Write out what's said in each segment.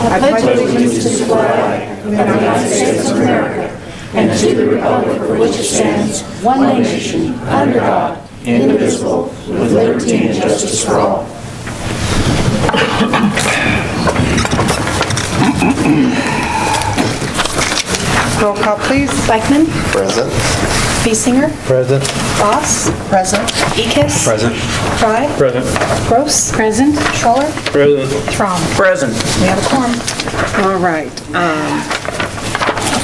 I pledge allegiance to the flag of the United States of America and to the republic for which it stands, one nation, under God, indivisible, with liberty and justice for all. Roll call, please. Beckman. Present. Biesinger. Present. Voss. Present. Ekis. Present. Fry. Present. Gross. Present. Scholler. Present. Traum. Present. We have a quorum. All right.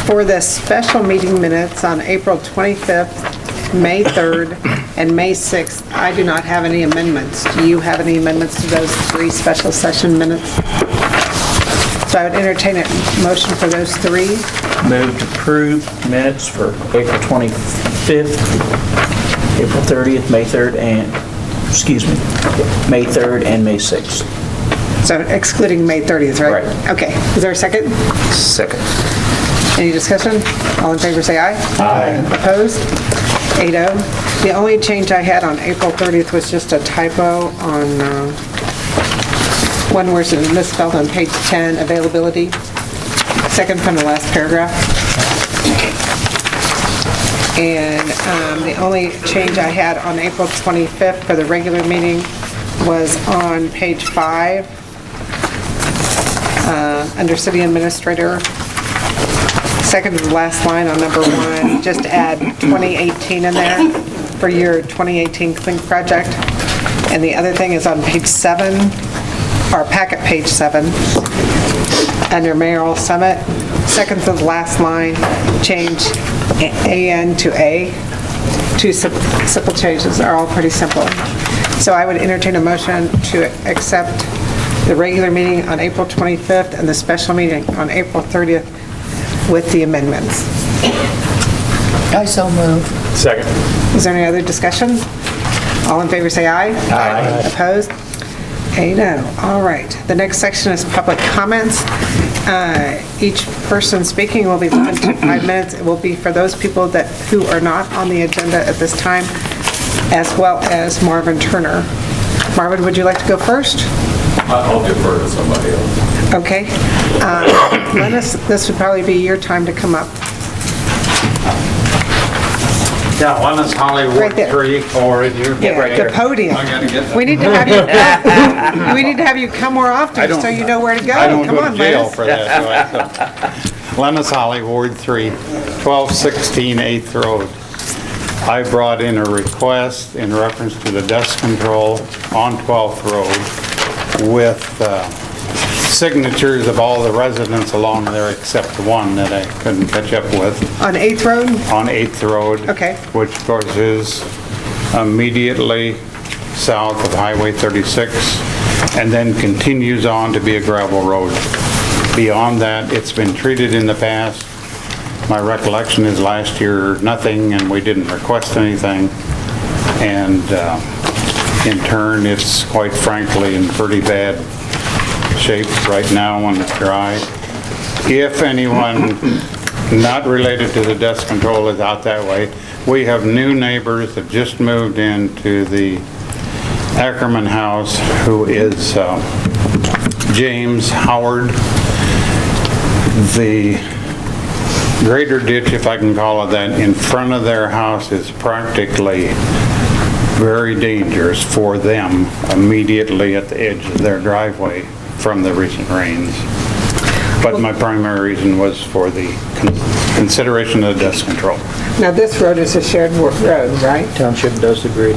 For the special meeting minutes on April 25th, May 3rd, and May 6th, I do not have any amendments. Do you have any amendments to those three special session minutes? So I would entertain a motion for those three. Move to approve minutes for April 25th, April 30th, May 3rd, and, May 3rd and May 6th. So excluding May 30th, right? Right. Okay. Is there a second? Second. Any discussion? All in favor say aye. Aye. Opposed? 8-0. The only change I had on April 30th was just a typo on one word that was misspelled on page 10, availability, second from the last paragraph. And the only change I had on April 25th for the regular meeting was on page 5, under city administrator, second to the last line on number 1, just add 2018 in there for your 2018 Clink project. And the other thing is on page 7, or packet page 7, under mayoral summit, second to the last line, change AN to A. Two simple changes are all pretty simple. So I would entertain a motion to accept the regular meeting on April 25th and the special meeting on April 30th with the amendments. I so move. Second. Is there any other discussion? All in favor say aye. Aye. Opposed? 8-0. All right. The next section is public comments. Each person speaking will be limited to 5 minutes. It will be for those people who are not on the agenda at this time, as well as Marvin Turner. Marvin, would you like to go first? I'll defer to somebody else. Okay. Lennis, this would probably be your time to come up. Yeah, one is Hollywood Right there. 3, or you're Yeah, the podium. I gotta get that. We need to have you come more often so you know where to go. I don't Come go on, to jail Lennis. for that, so Lennis Holly, Ward 3, 1216 8th Road. I brought in a request in reference to the dust control on 12th Road with signatures of all the residents along there except one that I couldn't catch up with. On 8th Road? On 8th Road. Okay. Which of course is immediately south of Highway 36 and then continues on to be a gravel road. Beyond that, it's been treated in the past. My recollection is last year, nothing, and we didn't request anything. And in turn, it's quite frankly in pretty bad shape right now when it's dry. If anyone not related to the dust control is out that way, we have new neighbors that just moved into the Ackerman house, who is James Howard. The grader ditch, if I can call it that, in front of their house is practically very dangerous for them immediately at the edge of their driveway from the recent rains. But my primary reason was for the consideration of the dust control. Now, this road is a shared road, right? Township does agree.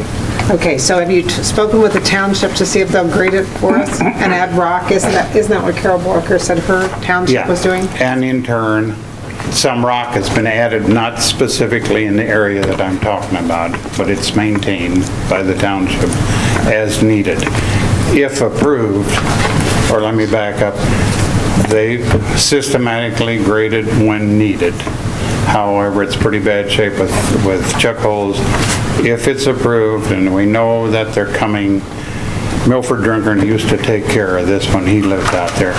Okay, so have you spoken with the township to see if they'll grade it for us and add rock? Isn't that what Carol Walker said her township was doing? And in turn, some rock has been added, not specifically in the area that I'm talking about, but it's maintained by the township as needed. If approved, or let me back up, they systematically graded when needed. However, it's pretty bad shape with chuck holes. If it's approved, and we know that they're coming, Milford Drinkern used to take care of this when he lived out there,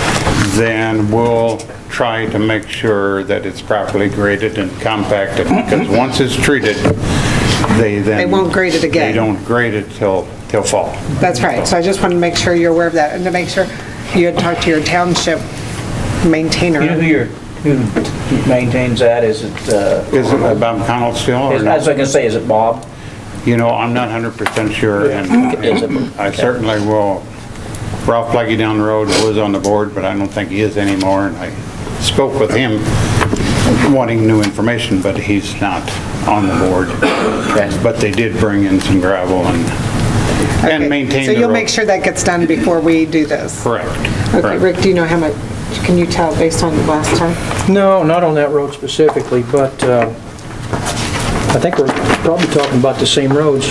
then we'll try to make sure that it's properly graded and compacted, because once it's treated, they won't grade it again. They don't grade it till fall. That's right. So I just wanted to make sure you're aware of that and to make sure you had talked to your township maintainer. You know who maintains that? Is it, Is it Bob Connell still or as I not? was going to say, is it Bob? You know, I'm not 100% sure, and Is it? I certainly will. Ralph Blakey down the road was on the board, but I don't think he is anymore, and I spoke with him wanting new information, but he's not on the board. But they did bring in some gravel and maintain So the you'll road. make sure that gets done before we do this? Correct. Okay, correct. Rick, do you know how much, can you tell based on last time? No, not on that road specifically, but I think we're probably talking about the same roads.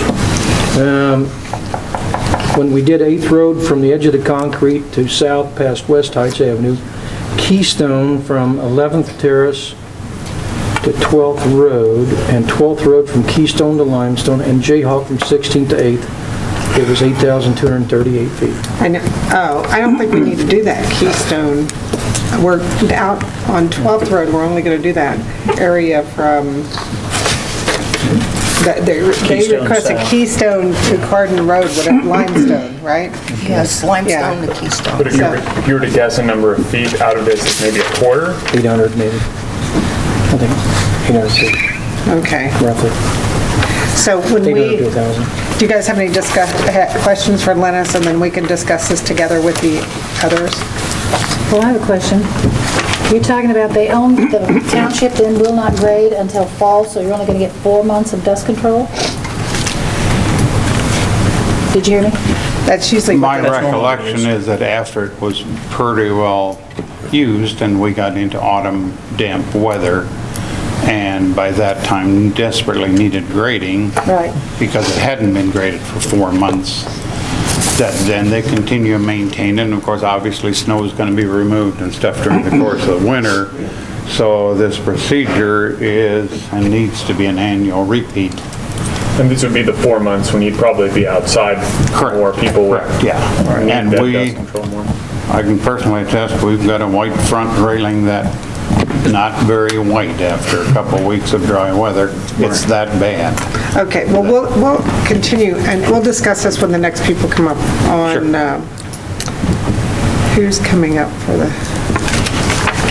When we did 8th Road from the edge of the concrete to south past West Heights Avenue, Keystone from 11th Terrace to 12th Road, and 12th Road from Keystone to Limestone, and Jayhawk from 16th to 8th, it was 8,238 feet. I know, I don't think we need to do that Keystone. We're out on 12th Road, we're only gonna do that area from, they Keystone requested south. Keystone to Carden Road, whatever, Limestone, right? Yes, limestone to Keystone. But if you were to guess a number of feet out of this, it's maybe a quarter? 800 maybe. I think 800 feet, Okay, roughly. so when 800 we, to 1,000. do you guys have any questions for Lennis, and then we can discuss this together with the others? Well, I have a question. You're talking about they own, the township then will not grade until fall, so you're only gonna get 4 months of dust control? Did you hear me? That's usually My what the, recollection is that after it was pretty well used and we got into autumn damp weather, and by that time desperately needed grading. Right. Because it hadn't been graded for 4 months, that then they continue to maintain it. And of course, obviously, snow is going to be removed and stuff during the course of the winter. So this procedure is and needs to be an annual repeat. And these would be the 4 months when you'd probably be outside more people would Correct, yeah. need And that we, dust control more. I can personally attest, we've got a white front railing that not very white after a couple weeks of dry weather. It's that bad. okay, well, we'll continue, and we'll discuss this when the next people come up on, who's coming up for the,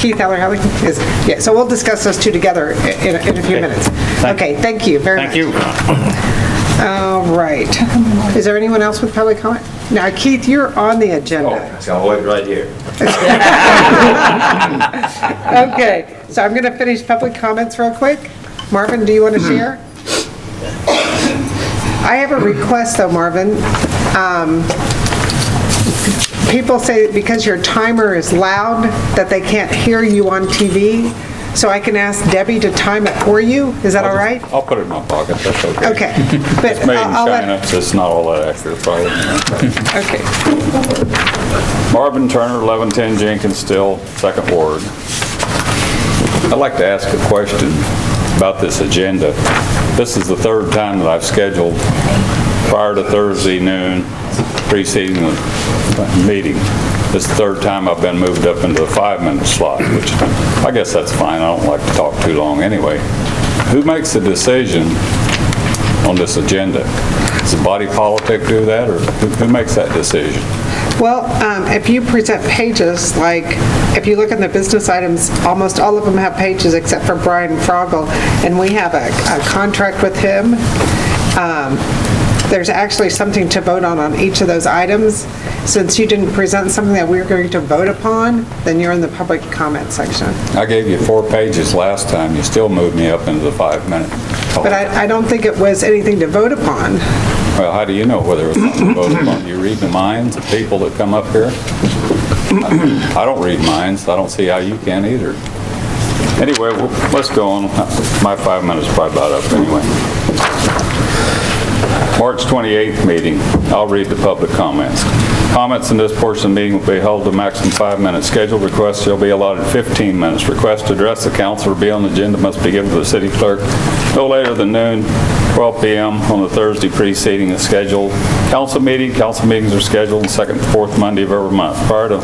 Keith Eller-Helly is, yeah, so we'll discuss those two together in a few minutes. Okay, thank you very much. Thank you. All right. Is there anyone else with public comment? Now, Keith, you're on the agenda. So I'll wait right here. Okay, so I'm going to finish public comments real quick. Marvin, do you want to share? I have a request though, Marvin. People say because your timer is loud that they can't hear you on TV, so I can ask Debbie to time it for you. Is that all right? I'll put it in my pocket, that's okay. Okay. But It's made in I'll let- China, so it's not all that extra probably. Okay. Marvin Turner, 1110 Jenkins Still, 2nd Ward. I'd like to ask a question about this agenda. This is the 3rd time that I've scheduled prior to Thursday noon preceding the meeting. This is the 3rd time I've been moved up into the 5-minute slot, which I guess that's fine. I don't like to talk too long anyway. Who makes the decision on this agenda? Does the body politic do that, or who makes that decision? Well, if you present pages, like, if you look in the business items, almost all of them have pages except for Brian Froggle, and we have a contract with him. There's actually something to vote on each of those items. Since you didn't present something that we were going to vote upon, then you're in the public comment section. I gave you 4 pages last time. You still moved me up into the 5-minute. But I don't think it was anything to vote upon. Well, how do you know whether it was something to vote upon? You read the minds of people that come up here? I don't read minds. I don't see how you can either. Anyway, let's go on. My 5 minutes is probably about up anyway. March 28th meeting. I'll read the public comments. Comments in this portion of the meeting will be held to a maximum 5-minute schedule. Requests shall be allotted 15 minutes. Requests to address the council or be on the agenda must be given to the city clerk no later than noon, 12 p.m. on the Thursday preceding the scheduled council meeting. Council meetings are scheduled the 2nd and 4th Monday of every month. Prior to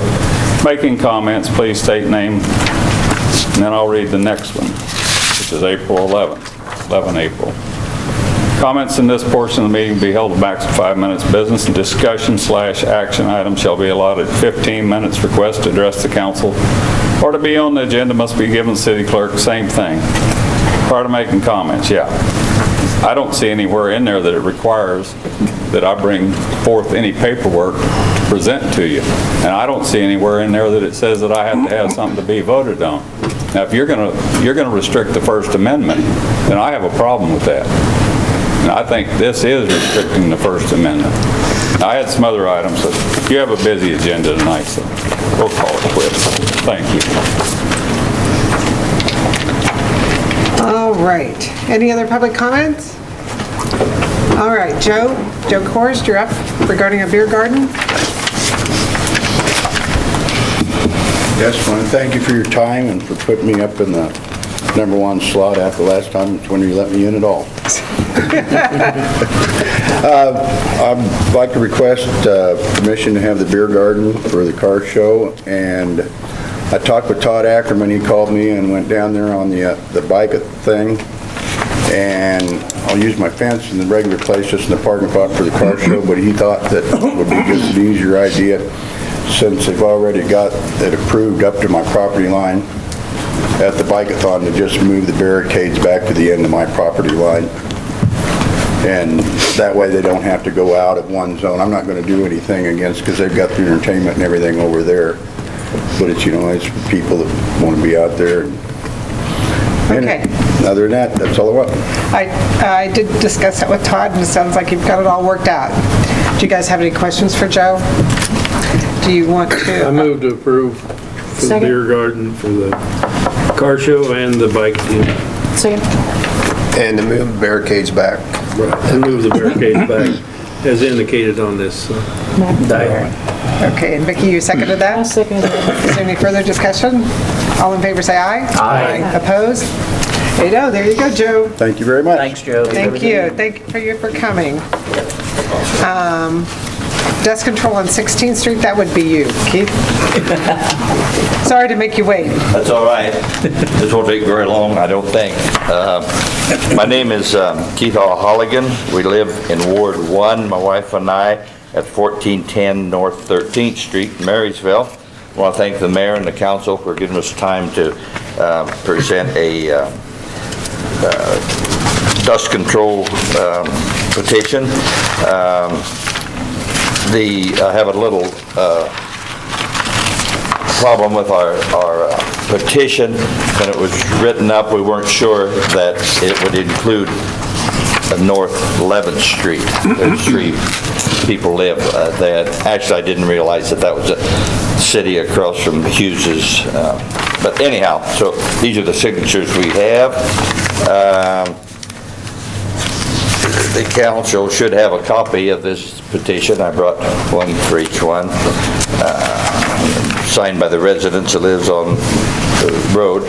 making comments, please state name, and then I'll read the next one, which is April 11th, 11 April. Comments in this portion of the meeting will be held to max 5 minutes. Business and discussion / action items shall be allotted 15 minutes. Request to address the council or to be on the agenda must be given city clerk, same thing. Prior to making comments, yeah. I don't see anywhere in there that it requires that I bring forth any paperwork to present to you. And I don't see anywhere in there that it says that I have to have something to be voted on. Now, if you're gonna restrict the First Amendment, then I have a problem with that. And I think this is restricting the First Amendment. Now, I had some other items, but you have a busy agenda tonight, so we'll call it quits. Thank you. All right. Any other public comments? All right, Joe Korst, you're up regarding a beer garden. Yes, I want to thank you for your time and for putting me up in the #1 slot after last time, when you let me in at all. I'd like to request permission to have the beer garden for the car show, and I talked with Todd Ackerman. He called me and went down there on the bike thing, and I'll use my fence in the regular place, just in the parking lot for the car show, but he thought that would be just an easier idea, since they've already got it approved up to my property line at the bike-a-thon, to just move the barricades back to the end of my property line. And that way they don't have to go out of one zone. I'm not going to do anything against, because they've got the entertainment and everything over there. But it's, it's for people that want to be out there. Okay. Other than that, that's all I want. I did discuss that with Todd, and it sounds like you've got it all worked out. Do you guys have any questions for Joe? Do you want to? I move to approve for the Second. beer garden, for the car show and the bike deal. Second. And to move barricades back. Right, and move the barricades back as indicated on this diagram. Okay, and Vicki, you seconded that? I'll second it. Is there any further discussion? All in favor, say aye. Aye. Opposed? 8-0. There you go, Joe. Thank you very much. Thanks, Joe. Thank you. Thank you for coming. Dust control on 16th Street, that would be you, Keith. Sorry to make you wait. That's all right. This won't take very long, I don't think. My name is Keith Halligan. We live in Ward 1, my wife and I, at 1410 North 13th Street, Marysville. I want to thank the mayor and the council for giving us time to present a dust control petition. I have a little problem with our petition. When it was written up, we weren't sure that it would include North 11th Street. There's 3 people live there. Actually, I didn't realize that was a city across from Hughes's. But anyhow, so these are the signatures we have. The council should have a copy of this petition. I brought one for each one, signed by the residents who lives on the road.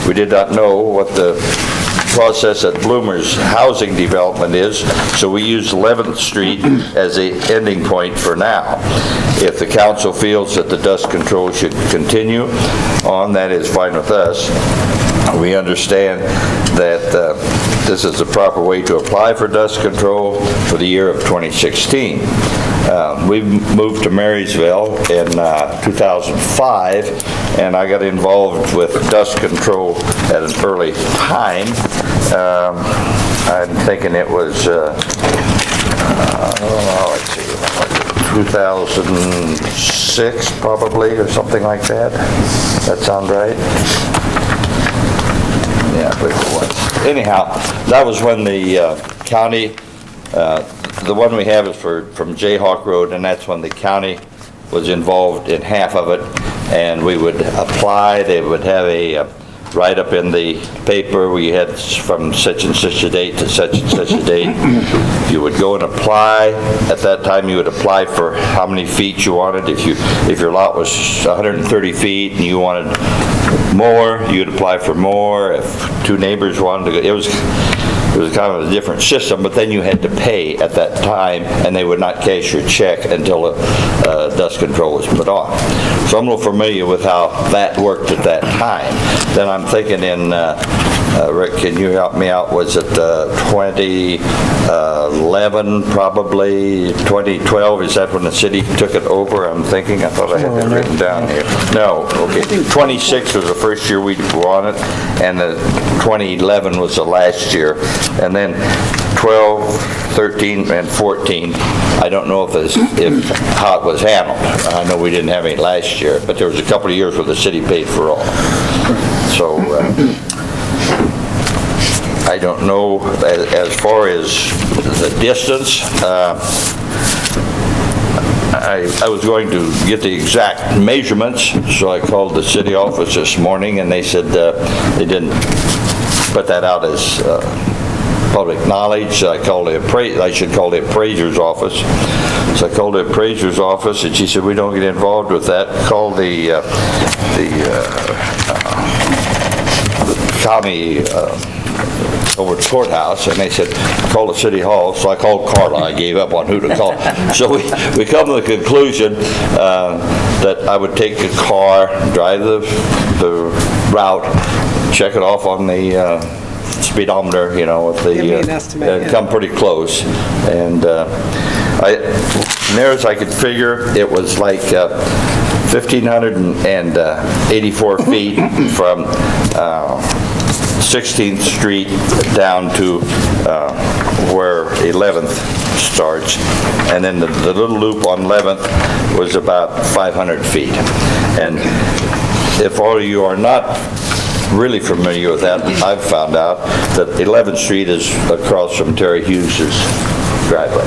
We did not know what the process at Bloomer's housing development is, so we use 11th Street as the ending point for now. If the council feels that the dust control should continue on, that is fine with us. We understand that this is the proper way to apply for dust control for the year of 2016. We moved to Marysville in 2005, and I got involved with dust control at an early time. I'm thinking it was, let's see, 2006 probably, or something like that. That sound right? Yeah, I believe it was. Anyhow, that was when the county, the one we have is from Jayhawk Road, and that's when the county was involved in half of it, and we would apply. They would have a write-up in the paper. We had from such and such a date to such and such a date. You would go and apply. At that time, you would apply for how many feet you wanted. If your lot was 130 feet and you wanted more, you'd apply for more. If 2 neighbors wanted to go, it was it was kind of a different system, but then you had to pay at that time, and they would not cash your check until dust control was put on. So I'm a little familiar with how that worked at that time. Then I'm thinking in, Rick, can you help me out? Was it 2011, probably 2012? Is that when the city took it over? I'm thinking, I thought I had that written down here. No, okay. 26 was the first year we were on it, and 2011 was the last year. And then 12, 13, and 14, I don't know if how it was handled. I know we didn't have any last year, but there was a couple of years where the city paid for all. So I don't know, as far as the distance, I was going to get the exact measurements, so I called the city office this morning, and they said they didn't put that out as public knowledge. I should call the appraiser's office. So I called the appraiser's office, and she said, we don't get involved with that. Call the county over at the courthouse, and they said, call the city hall. So I called Carla. I gave up on who to call. So we come to the conclusion that I would take a car, drive the route, check it off on the speedometer, you know, if Give me an estimate, yeah. come pretty close. And near as I could figure, it was like 1,584 feet from 16th Street down to where 11th starts, and then the little loop on 11th was about 500 feet. And if all of you are not really familiar with that, I've found out that 11th Street is across from Terry Hughes's driveway.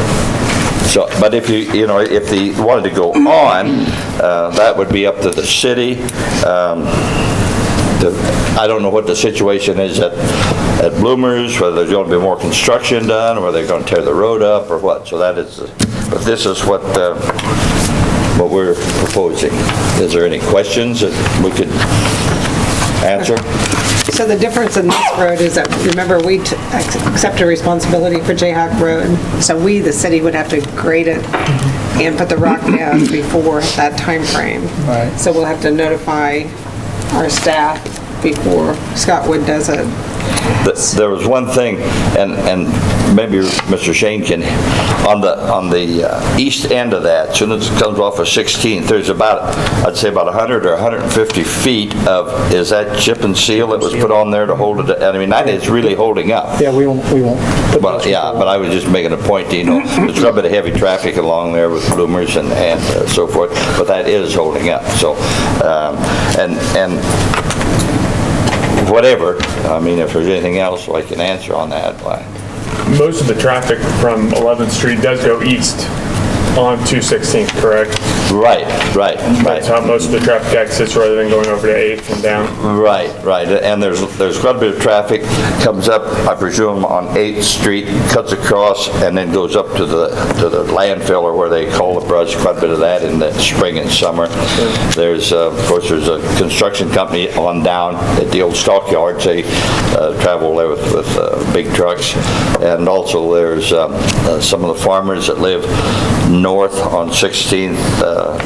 So, but if if they wanted to go on, that would be up to the city. I don't know what the situation is at Bloomers, whether there's going to be more construction done, or whether they're going to tear the road up, or what. So that is, but this is what we're proposing. Is there any questions that we could answer? So the difference in this road is that, remember, we accepted responsibility for Jayhawk Road, so we, the city, would have to grade it and put the rock down before that time frame. Right. So we'll have to notify our staff before Scott Wood does it. There was one thing, and maybe Mr. Shane can, on the east end of that, as soon as it comes off of 16th, there's about, I'd say about 100 or 150 feet of, is that chip and seal that was put on there to hold it? I mean, that is really holding up. Yeah, we won't. Well, yeah, but I was just making a point, there's quite a bit of heavy traffic along there with Bloomers and so forth, but that is holding up. So, and whatever, I mean, if there's anything else I can answer on that. Most of the traffic from 11th Street does go east on 216th, correct? Right. That's how most of the traffic exits, rather than going over to 8th and down. Right. And there's quite a bit of traffic comes up, I presume, on 8th Street, cuts across, and then goes up to the landfill, or where they call the brush. Quite a bit of that in the spring and summer. There's, of course, there's a construction company on down at the old stockyards. They travel there with big trucks, and also there's some of the farmers that live north on 16th,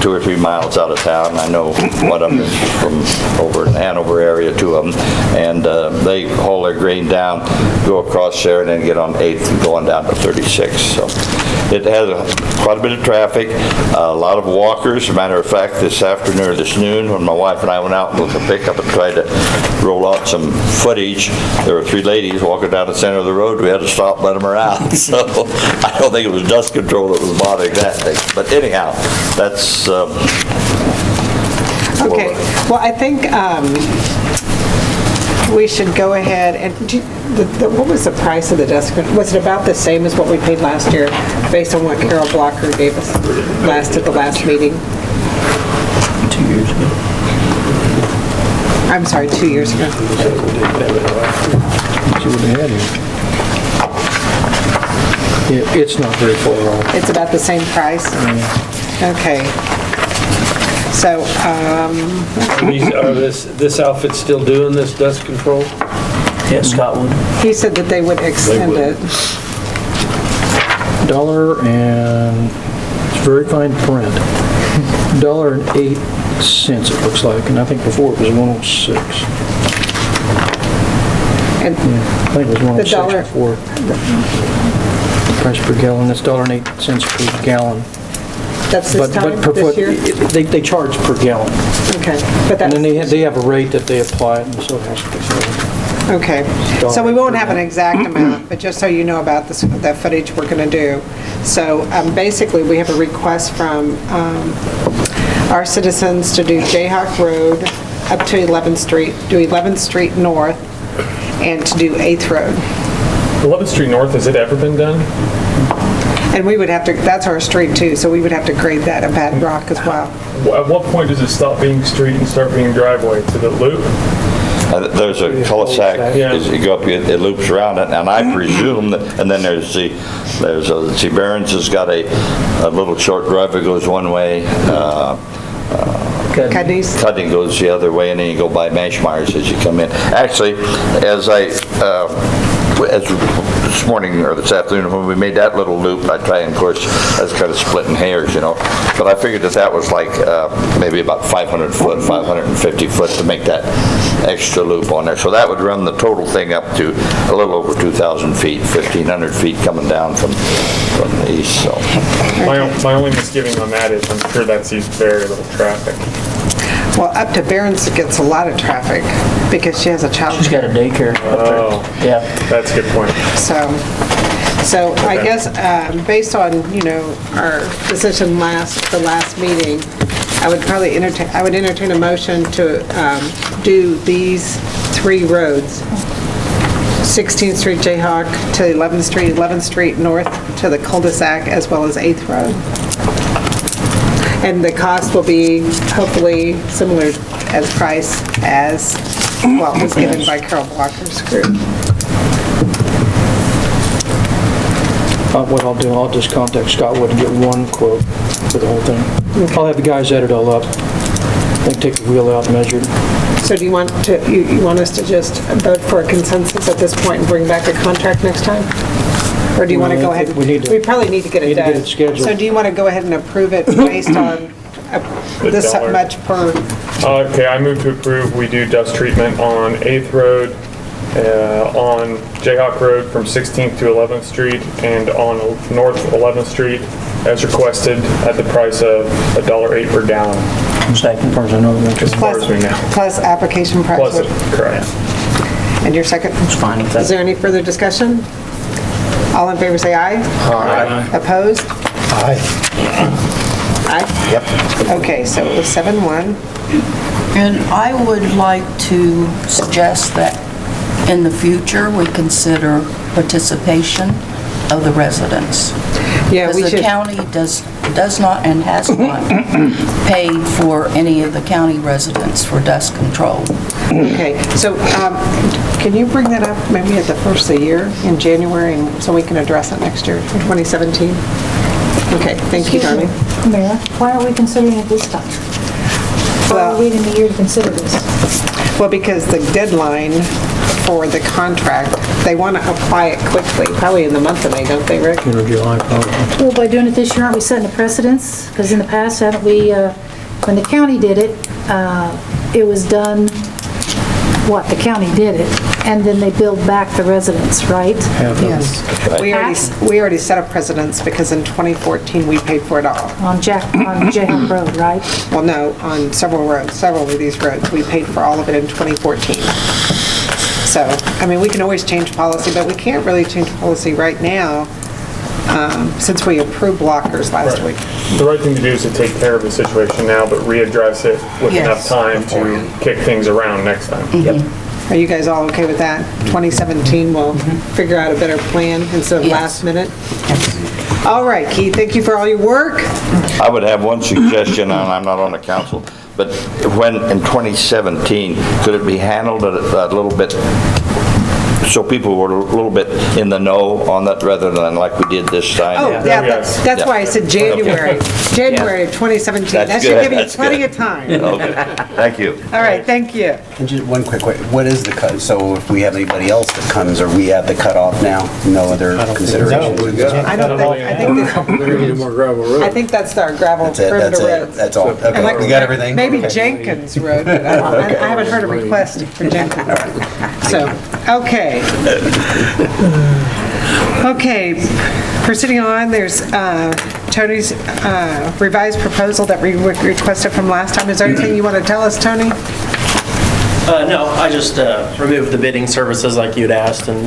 2 or 3 miles out of town. I know one of them is from over in the Hanover area, 2 of them, and they haul their grain down, go across there, and then get on 8th and go on down to 36. So it has quite a bit of traffic, a lot of walkers. As a matter of fact, this afternoon or this noon, when my wife and I went out with a pickup and tried to roll out some footage, there were 3 ladies walking down the center of the road. We had to stop and let them around. So I don't think it was dust control that was bothering that thing. But anyhow, that's... Okay, well, I think we should go ahead and, what was the price of the dust control? Was it about the same as what we paid last year, based on what Carol Blocker gave us at the last meeting? 2 years ago. I'm sorry, 2 years ago. See what they had here. It's not very far off. It's about the same price? Okay. So, This outfit's still doing this dust control? Yeah, Scott would. He said that they would extend it. $1 and, it's very fine print, $1.08 it looks like, and I think before it was 106. And I think it was the 106 dollar, before. Price per gallon, that's $1.08 per gallon. that's this time, per this foot, year? they charge per gallon. Okay, but And then that's, they have a rate that they apply, and so it has to be followed. okay. So we won't have an exact amount, but just so you know about this, the footage we're going to do. So basically, we have a request from our citizens to do Jayhawk Road up to 11th Street, do 11th Street North, and to do 8th Road. 11th Street North, has it ever been done? And we would have to, that's our street too, so we would have to grade that a bad rock as well. At what point does it stop being street and start being driveway? To the loop? There's a cul-de-sac, Yeah. as you go up, it loops around it, and I presume that, and then there's Barron's has got a little short drive that goes one way, Cudney's? Cutting goes the other way, and then you go by Mashmeyer's as you come in. Actually, as this morning or this afternoon, when we made that little loop, I try and, of course, that's kind of splitting hairs, you know, but I figured that was like maybe about 500 foot, 550 foot to make that extra loop on there. So that would run the total thing up to a little over 2,000 feet, 1,500 feet coming down from the east, so. My only misgiving on that is I'm sure that sees very little traffic. Well, up to Barron's it gets a lot of traffic because she has a child. She's got a daycare. Oh. Yeah. That's a good point. So I guess, based on, our decision the last meeting, I would probably entertain a motion to do these 3 roads. 16th Street Jayhawk to 11th Street North to the cul-de-sac, as well as 8th Road. And the cost will be hopefully similar as price as what was given by Carol Walker's group. What I'll do, I'll just contact Scott Wood and get one quote for the whole thing. I'll have the guys add it all up. They take the wheel out, measure it. So do you want us to just vote for a consensus at this point and bring back a contract next time? Or do you want to go ahead? We probably need to get it done. Need to get it scheduled. So do you want to go ahead and approve it based on this dollar. much per? Okay, I move to approve. We do dust treatment on 8th Road, on Jayhawk Road from 16th to 11th Street, and on North 11th Street as requested at the price of $1.08 per gallon. As far as I know. As far as we know. Plus application price. Plus it, correct. And your second? It's fine with that. Is there any further discussion? All in favor say aye. Aye. Opposed? Aye. Aye? Yep. Okay, so it was 7-1. And I would like to suggest that in the future, we consider participation of the residents. Yeah, we Because the should. county does not and has not paid for any of the county residents for dust control. Okay, so can you bring that up maybe at the first of the year in January, and so we can address it next year in 2017? Okay, thank you, darling. Mayor, why aren't we considering it this time? Why are we waiting a year to consider this? Well, because the deadline for the contract, they want to apply it quickly, probably in the month of May, don't they, Rick? June or July, probably. Well, by doing it this year, aren't we setting a precedence? Because in the past, haven't we, when the county did it, it was done, the county did it, and then they billed back the residents, right? Yes. We already set a precedence because in 2014, we paid for it all. On Jayhawk Road, right? Well, no, on several of these roads, we paid for all of it in 2014. So, I mean, we can always change policy, but we can't really change policy right now since we approved blockers last week. The right thing to do is to take care of the situation now, but readdress it with enough time to kick things around next time. Yep. Are you guys all okay with that? 2017, we'll figure out a better plan instead of last minute? All right, Keith, thank you for all your work. I would have one suggestion, and I'm not on the council, but when, in 2017, could it be handled a little bit so people were a little bit in the know on that rather than like we did this time. Oh, yeah, that's why I said January. January of 2017. That That's should good, give you that's plenty good. of time. Okay, thank you. All right, thank you. And just one quick, what is the cut? So if we have anybody else that comes, are we at the cutoff now? No other considerations? I don't think, I think that's our gravel That's it, perimeter that's it, roads. that's all. And like- Okay, we got everything? Maybe Okay. Jenkins Road, but I haven't heard a request for Jenkins. So, okay. Okay, proceeding on, there's Tony's revised proposal that we requested from last time. Is there anything you want to tell us, Tony? No, I just removed the bidding services like you'd asked and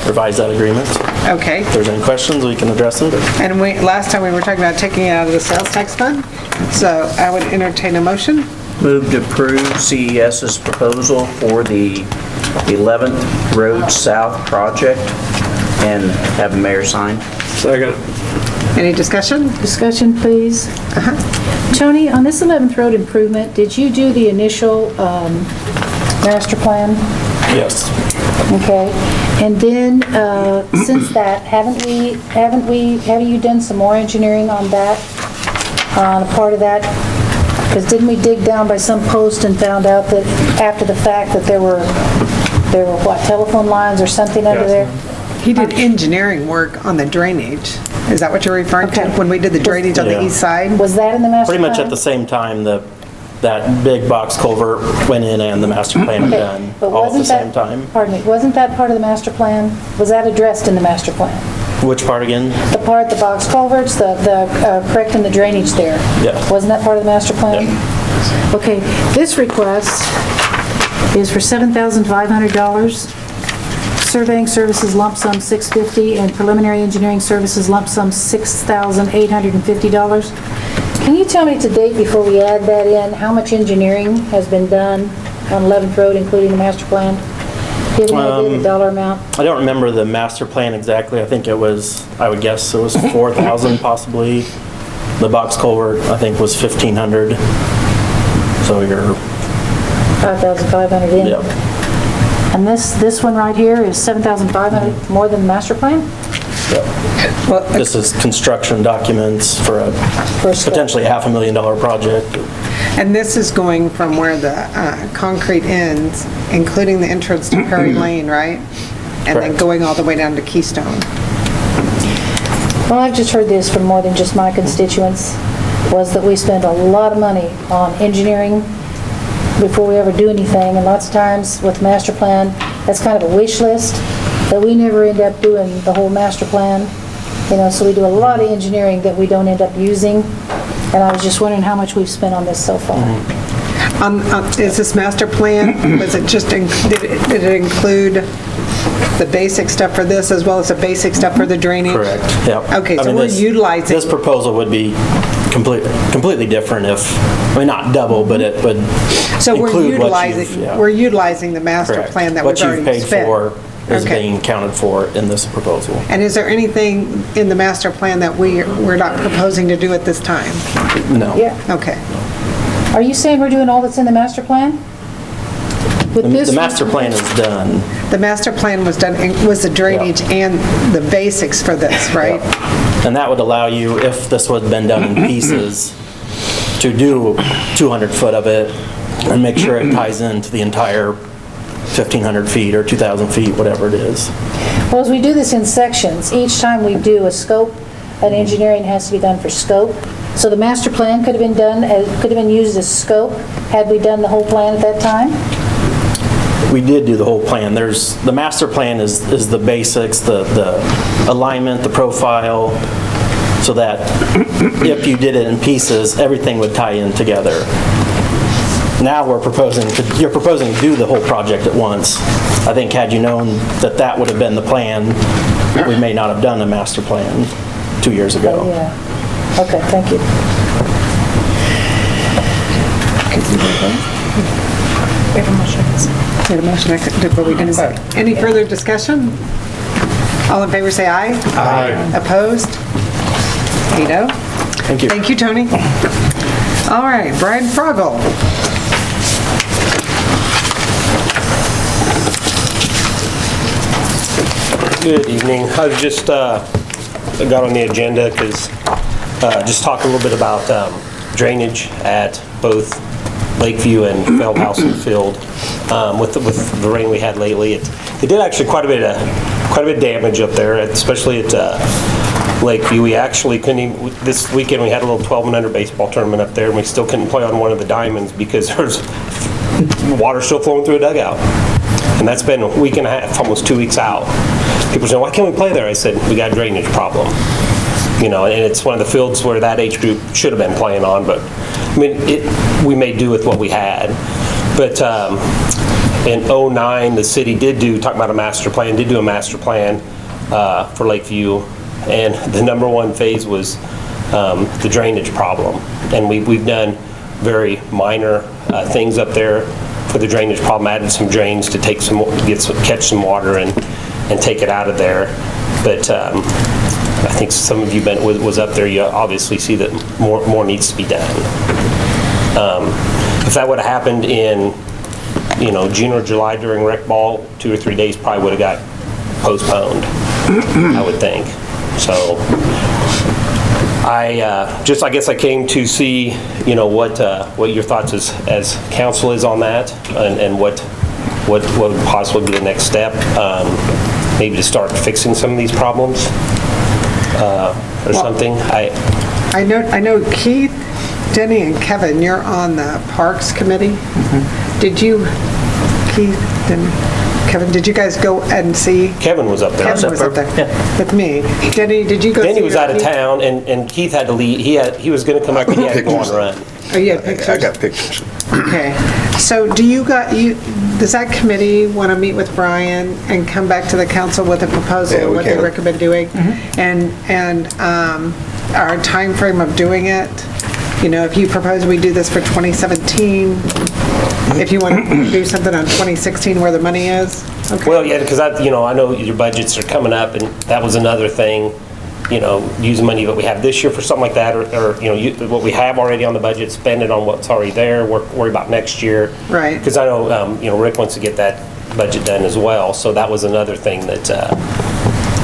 revised that agreement. Okay. If there's any questions, we can address it. And last time we were talking about taking it out of the sales tax fund, so I would entertain a motion. Move to approve CES's proposal for the 11th Road South project and have the mayor sign. Second. Any discussion? Discussion, please. Tony, on this 11th Road improvement, did you do the initial master plan? Yes. Okay, and then, since that, have you done some more engineering on that, on a part of that? Because didn't we dig down by some post and found out that after the fact that there were what, telephone lines or something under there? He did engineering work on the drainage. Is that what you're referring to? Okay. When we did the drainage on the Yeah. east side? Was that in the master Pretty plan? much at the same time that big box culvert went in and the master plan Okay, done, but all at the wasn't same that- time. Pardon me, wasn't that part of the master plan? Was that addressed in the master plan? Which part again? The part, the box culverts, the correcting the drainage there? Yeah. Wasn't that part of the master plan? Okay, this request is for $7,500. Surveying services lump sum $650, and preliminary engineering services lump sum $6,850. Can you tell me to date, before we add that in, how much engineering has been done on 11th Road, including the master plan? Do you have any idea of the dollar amount? I don't remember the master plan exactly. I think it was, I would guess it was 4,000 possibly. The box culvert, I think, was 1,500. So you're, 5,500 in? yep. And this one right here is 7,500 more than the master plan? This is construction documents for a potentially $500,000 project. And this is going from where the concrete ends, including the entrance to Perry Lane, right? And then Correct. going all the way down to Keystone. Well, I've just heard this from more than just my constituents, was that we spend a lot of money on engineering before we ever do anything, and lots of times with master plan, that's kind of a wish list, that we never end up doing the whole master plan. You know, so we do a lot of engineering that we don't end up using, and I was just wondering how much we've spent on this so far. Is this master plan, was it just, did it include the basic stuff for this as well as the basic stuff for the drainage? Correct, yep. Okay, I so mean, we're utilizing. This proposal would be completely different if, I mean, not double, but it would So we're include what utilizing, you've, yeah. we're utilizing the master Correct. plan that we've already What you've paid spent. for is Okay. being accounted for in this proposal. And is there anything in the master plan that we're not proposing to do at this time? No. Yeah. Okay. Are you saying we're doing all that's in the master plan? With this The master plan is done. The master plan was done, was the drainage and the basics for this, right? And that would allow you, if this had been done in pieces, to do 200 foot of it and make sure it ties into the entire 1,500 feet or 2,000 feet, whatever it is. Well, as we do this in sections, each time we do a scope, an engineering has to be done for scope. So the master plan could have been done, could have been used as scope had we done the whole plan at that time? We did do the whole plan. The master plan is the basics, the alignment, the profile, so that if you did it in pieces, everything would tie in together. Now you're proposing to do the whole project at once. I think had you known that that would have been the plan, we may not have done a master plan 2 years ago. Yeah. Okay, thank you. We have a motion. We have a motion, but we didn't vote. Any further discussion? All in favor say aye. Aye. Opposed? 8-0. Thank you. Thank you, Tony. All right, Brian Froggle. Good evening. I was just got on the agenda because just talk a little bit about drainage at both Lakeview and Feldhouse and Field. With the rain we had lately, it did actually quite a bit of damage up there, especially at Lakeview. We actually couldn't even, this weekend we had a little 12 and under baseball tournament up there, and we still couldn't play on one of the diamonds because there's water still flowing through a dugout. And that's been a week and a half, almost 2 weeks out. People say, why can't we play there? I said, we got a drainage problem. You know, and it's one of the fields where that age group should have been playing on, but I mean, we made do with what we had. But in '09, the city did talk about a master plan, did do a master plan for Lakeview, and the number one phase was the drainage problem. And we've done very minor things up there for the drainage problem, added some drains to catch some water and take it out of there. But I think some of you was up there, you obviously see that more needs to be done. If that would have happened in, June or July during rec ball, 2 or 3 days probably would have got postponed, I would think. So I guess I came to see, what your thoughts as council is on that, and what would possibly be the next step, maybe to start fixing some of these problems, or something. I know Keith, Denny, and Kevin, you're on the Parks Committee. Did you, Keith, Denny, Kevin, did you guys go and see? Kevin was up there. Kevin was up there with me. Denny, did you go see? Denny was out of town, and Keith had to leave. He was going to come back, but he had to go on a run. Oh, you had pictures? I got pictures. Okay. So does that committee want to meet with Brian and come back to the council with a proposal of what they recommend doing? And our time frame of doing it? If you propose we do this for 2017, if you want to do something on 2016 where the money is? Okay. Well, yeah, because I know your budgets are coming up, and that was another thing, use money that we have this year for something like that, or what we have already on the budget, spend it on what's already there, worry about next year. Right. Because I know, Rick wants to get that budget done as well, so that was another thing that,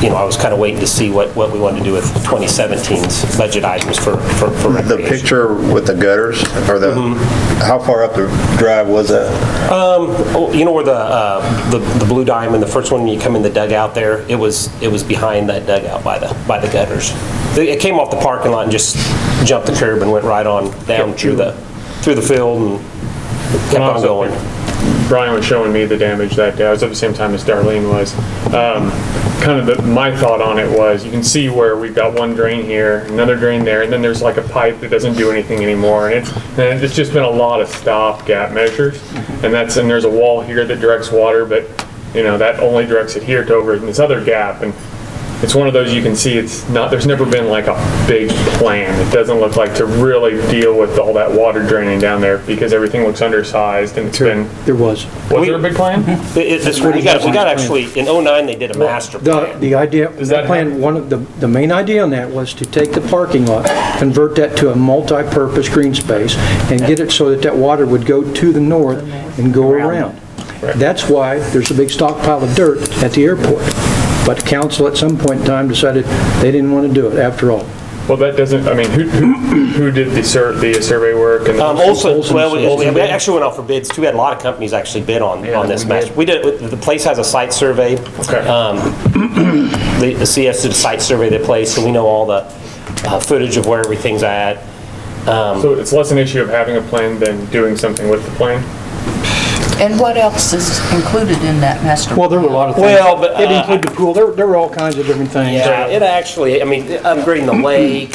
I was kind of waiting to see what we wanted to do with 2017's budget items for recreation. The picture with the gutters, or how far up the drive was that? Where the blue diamond, the first one you come in the dugout there, it was behind that dugout by the gutters. It came off the parking lot and just jumped the curb and went right on down through the field and kept on going. Brian was showing me the damage that day. I was at the same time as Darlene was. My thought on it was, you can see where we've got one drain here, another drain there, and then there's like a pipe that doesn't do anything anymore. And it's just been a lot of stopgap measures. And there's a wall here that directs water, but that only directs it here to over in this other gap. And it's one of those you can see there's never been like a big plan. It doesn't look like to really deal with all that water draining down there because everything looks undersized and There was. Was there a big plan? We got actually, in '09 they did a master plan. The idea, the main idea on that was to take the parking lot, convert that to a multi-purpose green space, and get it so that water would go to the north and go around. Right. That's why there's a big stockpile of dirt at the airport. But the council at some point in time decided they didn't want to do it after all. Well, that doesn't, who did the survey work? And we actually went out for bids too. We had a lot of companies actually bid on this master. We did. The place has a site survey. Okay. The CS did a site survey of the place, so we know all the footage of where everything's at. So it's less an issue of having a plan than doing something with the plan? And what else is included in that master plan? Well, there were a lot of things. Well, but it included the pool. There were all kinds of different things. Yeah, it actually. Upgrading the lake.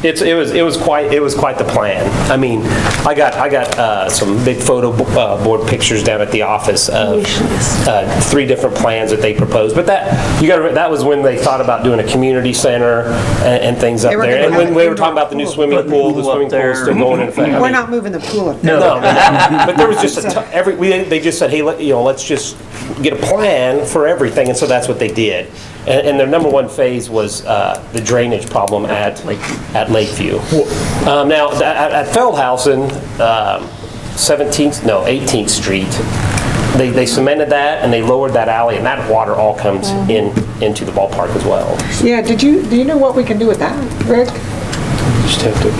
It was quite the plan. I got some big photo board pictures down at the office of 3 different plans that they proposed. But that was when they thought about doing a community center and things up there. And when we were talking about the new swimming pool, the swimming pool is still going in effect. We're not moving the pool up there. No. But there was just they just said, hey, let's just get a plan for everything, and so that's what they did. And their number one phase was the drainage problem at Lakeview. Now at Feldhausen, 18th Street, they cemented that and they lowered that alley, and that water all comes into the ballpark as well. Yeah, do you know what we can do with that, Rick? Just have to,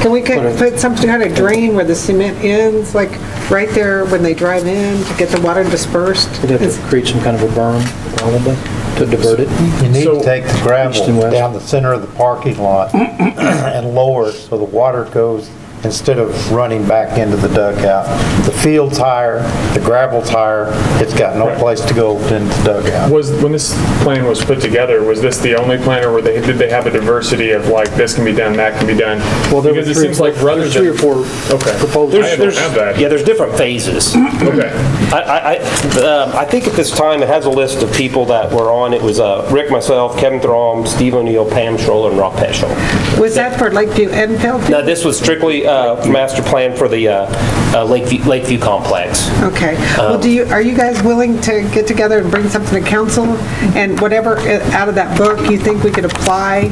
Can we put some kind of drain where the cement ends, like right there when they drive in to get the water dispersed? we'd have to create some kind of a berm, probably, to divert it. You need to take the East and gravel west. down the center of the parking lot and lower it so the water goes, instead of running back into the dugout. The field's higher, the gravel's higher, it's got no place to go in the dugout. When this plan was put together, was this the only plan, or did they have a diversity of like, this can be done, that can be done? Well, there Because were it seems like rather there's 3 or 4 proposals. I don't have that. Yeah, there's different phases. Okay. I think at this time, it has a list of people that were on. It was Rick, myself, Kevin Throm, Steve O'Neill, Pam Schroller, and Rob Peschel. Was that for Lakeview Enfield? Now, this was strictly master plan for the Lakeview complex. Okay. Well, are you guys willing to get together and bring something to council? And whatever out of that book you think we could apply,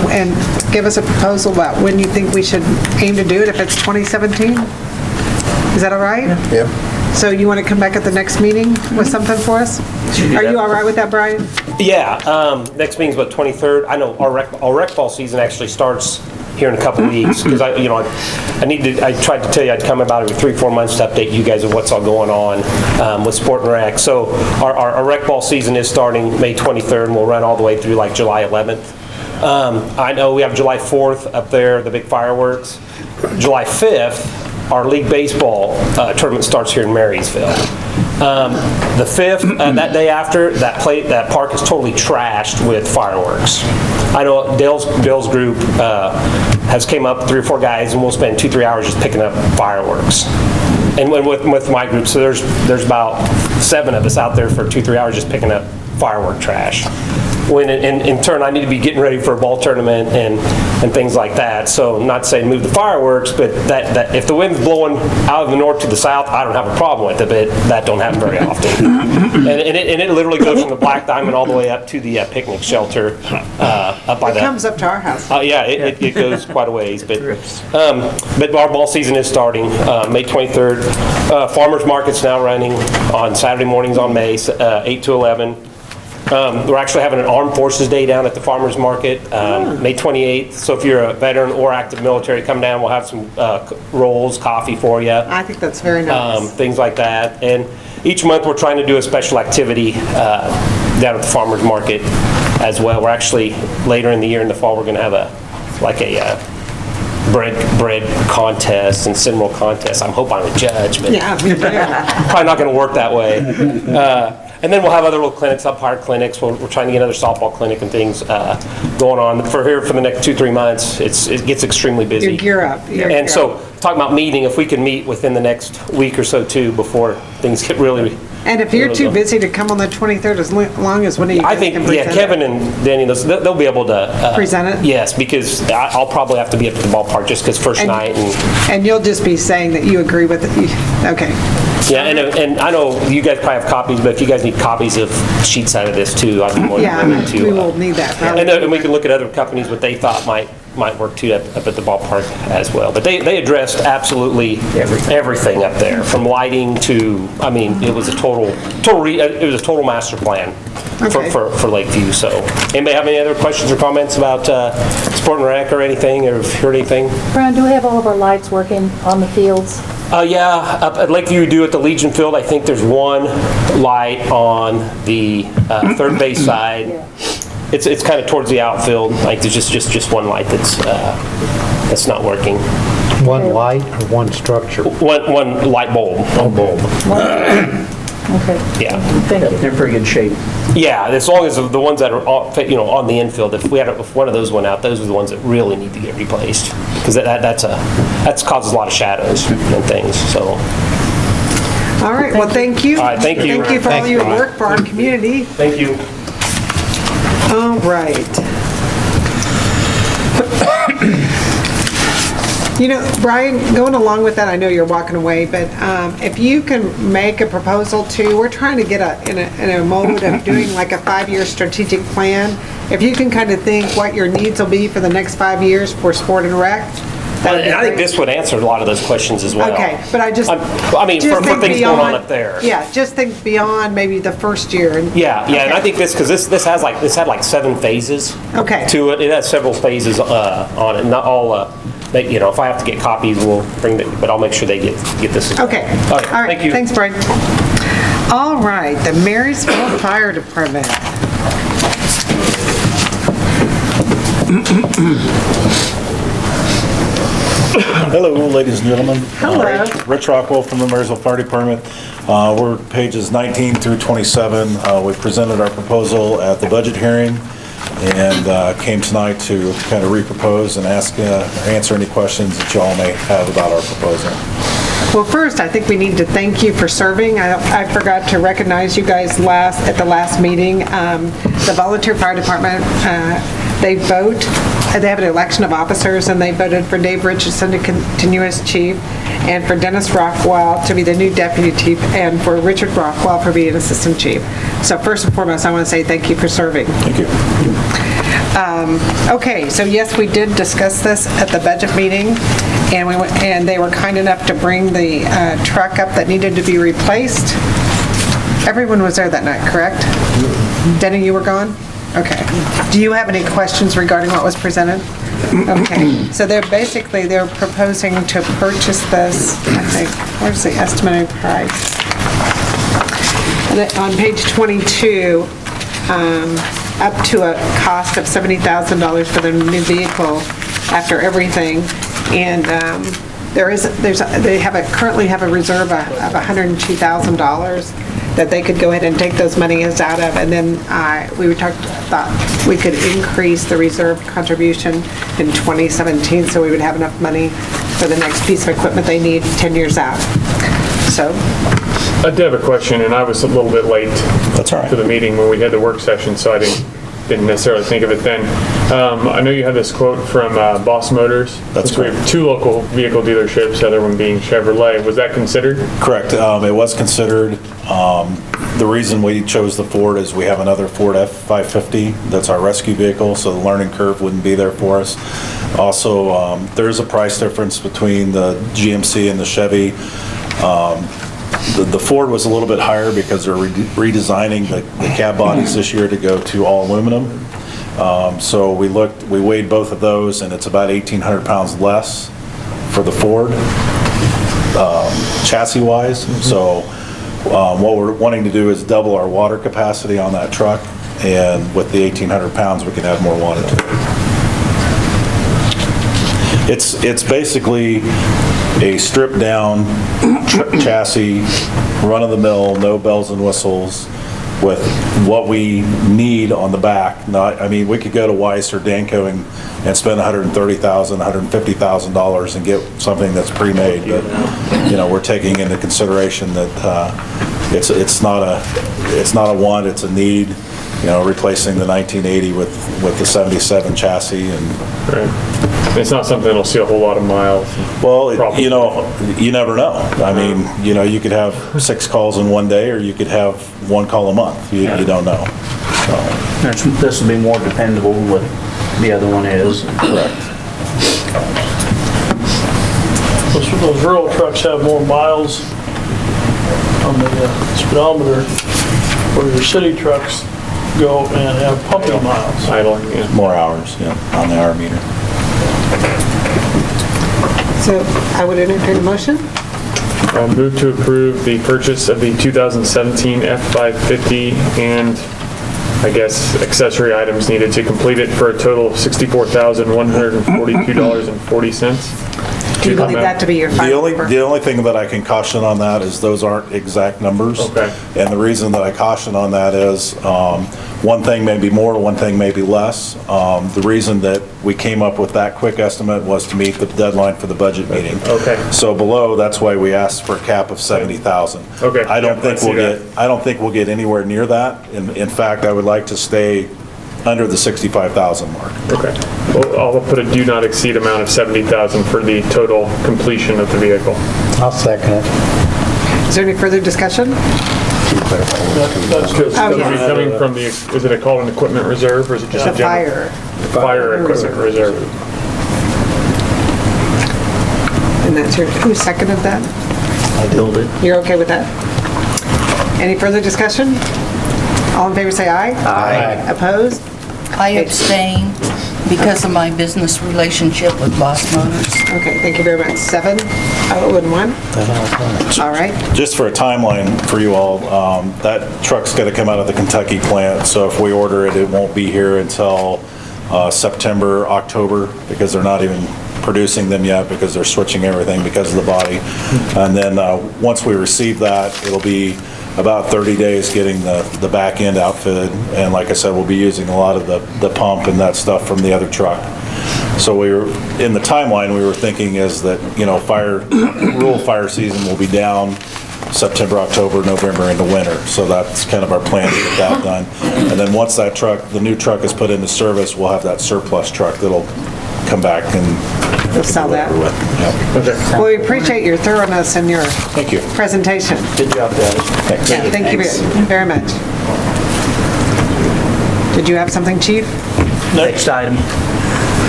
and give us a proposal about when you think we should aim to do it, if it's 2017? Is that all right? Yep. So you want to come back at the next meeting with something for us? Are you all right with that, Brian? Yeah, next meeting's about 23rd. I know our rec ball season actually starts here in a couple weeks, because I tried to tell you I'd come about every 3-4 months to update you guys of what's all going on with sport and rec. So our rec ball season is starting May 23rd, and we'll run all the way through like July 11th. I know we have July 4th up there, the big fireworks. July 5th, our league baseball tournament starts here in Marysville. The 5th, that day after, that park is totally trashed with fireworks. I know Dale's group has came up, 3 or 4 guys, and we'll spend 2-3 hours just picking up fireworks. And with my group, so there's about 7 of us out there for 2-3 hours just picking up firework trash. When in turn I need to be getting ready for a ball tournament and things like that. So not saying move the fireworks, but that if the wind's blowing out of the north to the south, I don't have a problem with it, but that don't happen very often. and it literally goes from the Black Diamond all the way up to the picnic shelter up by It comes up to our house. Yeah, it goes quite a ways, but our ball season is starting May 23rd. Farmers Market's now running on Saturday mornings on May 8 to 11. We're actually having an Armed Forces Day down at the Farmers Market, May 28th. So if you're a veteran or active military, come down. We'll have some rolls, coffee for you. I think that's very nice. Things like that. And each month we're trying to do a special activity down at the Farmers Market as well. We're actually, later in the year in the fall, we're going to have a bread contest and cinnamon roll contest. I hope I'm a judge, but probably not going to work that way. And then we'll have other little clinics, umpire clinics. We're trying to get another softball clinic and things going on. For the next 2-3 months, it gets extremely busy. You gear up. And so, talking about meeting, if we can meet within the next week or so too, before things get really. And if you're too busy to come on the 23rd, as long as one of you guys can present Kevin and Danny, they'll be able to present it. Yes, because I'll probably have to be up at the ballpark just because first night. And you'll just be saying that you agree with it. Okay. Yeah, and I know you guys probably have copies, but if you guys need copies of sheets out of this too, I'd be more than willing to. We will need that. And we can look at other companies, what they thought might work too up at the ballpark as well. But they addressed absolutely everything up there, from lighting to, it was a total master plan for Lakeview. So, anybody have any other questions or comments about Sport and Rec or anything, or heard anything? Brian, do we have all of our lights working on the fields? Yeah, up at Lakeview we do at the Legion Field. I think there's one light on the third base side. Yeah. It's kind of towards the outfield. Like there's just one light that's not working. One light or one structure? One light bulb. Okay. Yeah. Thank you. They're in pretty good shape. Yeah, as long as the ones that are on the infield, if one of those went out, those are the ones that really need to get replaced, because that causes a lot of shadows and things. So. All right. Well, thank you. All right. Thank you. Thank you for all your work for our community. Thank you. All right. Brian, going along with that, I know you're walking away, but if you can make a proposal too, we're trying to get in a mode of doing like a 5-year strategic plan. If you can kind of think what your needs will be for the next 5 years for Sport and Rec, That would be And I think great. this would answer a lot of those questions as well. Okay, but I just. I mean, just for think things going on beyond- up there. Yeah, just think beyond maybe the first year. Yeah, and I Okay. think because this had like 7 phases Okay. to it. It has several phases on it, not all, if I have to get copies, we'll bring it, but I'll make sure they get this. as well. Okay. All right, All right, thank you. thanks, Brian. All right, the Marysville Fire Department. Hello, ladies and gentlemen. Hello. Rich Rockwell from the Marysville Fire Department. We're pages 19 through 27. We presented our proposal at the budget hearing and came tonight to kind of repropose and answer any questions that y'all may have about our proposal. Well, first, I think we need to thank you for serving. I forgot to recognize you guys at the last meeting. The volunteer fire department, they vote, they have an election of officers, and they voted for Dave Richardson to continue as chief, and for Dennis Rockwell to be the new deputy chief, and for Richard Rockwell for being assistant chief. So first and foremost, I want to say thank you for serving. Thank you. Okay, so yes, we did discuss this at the budget meeting, and they were kind enough to bring the truck up that needed to be replaced. Everyone was there that night, correct? Denny, you were gone? Okay. Do you have any questions regarding what was presented? Okay, so they're proposing to purchase this, I think, where's the estimated price? On page 22, up to a cost of $70,000 for the new vehicle after everything. And they currently have a reserve of $102,000 that they could go ahead and take those monies out of. And then thought we could increase the reserve contribution in 2017, so we would have enough money for the next piece of equipment they need 10 years out. So. I did have a question, and I was a little bit late to the meeting when we had the work session, so I didn't necessarily think of it then. I know you had this quote from Boss Motors. That's correct. We have 2 local vehicle dealerships, the other one being Chevrolet. Was that considered? Correct. It was considered. The reason we chose the Ford is we have another Ford F-550 that's our rescue vehicle, so the learning curve wouldn't be there for us. Also, there's a price difference between the GMC and the Chevy. The Ford was a little bit higher because they're redesigning the cab bodies this year to go to all aluminum. So we weighed both of those, and it's about 1,800 pounds less for the Ford chassis-wise. So what we're wanting to do is double our water capacity on that truck, and with the 1,800 pounds, we can add more water to it. It's basically a stripped-down chassis, run-of-the-mill, no bells and whistles, with what we need on the back. We could go to Weiss or Danco and spend $130,000, $150,000 and get something that's pre-made. But we're taking into consideration that it's not a want, it's a need. Replacing the 1980 with the 77 chassis and. Right. It's not something that'll see a whole lot of miles. Well, you never know. You could have 6 calls in one day, or you could have 1 call a month. You don't know. So. This will be more dependable than what the other one is. Correct. Those rural trucks have more miles on the speedometer, where your city trucks go and have pumping miles. Idling, yeah. More hours, on the hour meter. So I would entertain a motion. I'll move to approve the purchase of the 2017 F-550 and, I guess, accessory items needed to complete it for a total of $64,142.40. Do you believe that to be your final number? The only thing that I can caution on that is those aren't exact numbers. Okay. And the reason that I caution on that is one thing may be more, one thing may be less. The reason that we came up with that quick estimate was to meet the deadline for the budget meeting. Okay. So below, that's why we asked for a cap of 70,000. Okay. I don't think we'll get anywhere near that. In fact, I would like to stay under the 65,000 mark. Okay. Well, I'll put a do not exceed amount of 70,000 for the total completion of the vehicle. I'll second it. Is there any further discussion? That's just coming from the, is it called an equipment reserve, or is it just a The fire fire equipment reserve? And that's who seconded that? I build it. You're okay with that? Any further discussion? All in favor say aye. Aye. Opposed? I abstain because of my business relationship with Boss Motors. Okay, thank you very much. 701. All right. Just for a timeline for you all, that truck's got to come out of the Kentucky plant, so if we order it, it won't be here until September, October, because they're not even producing them yet because they're switching everything because of the body. And then once we receive that, it'll be about 30 days getting the back end outfitted. And like I said, we'll be using a lot of the pump and that stuff from the other truck. So we were, in the timeline, we were thinking is that, rural fire season will be down September, October, November into winter. So that's kind of our plan to get that done. And then once that truck, the new truck is put into service, we'll have that surplus truck that'll come back and We'll sell that. Yep. Well, we appreciate your thoroughness and your presentation. Good job, guys. Thanks. Yeah, thank you very much. Did you have something, Chief? Next item.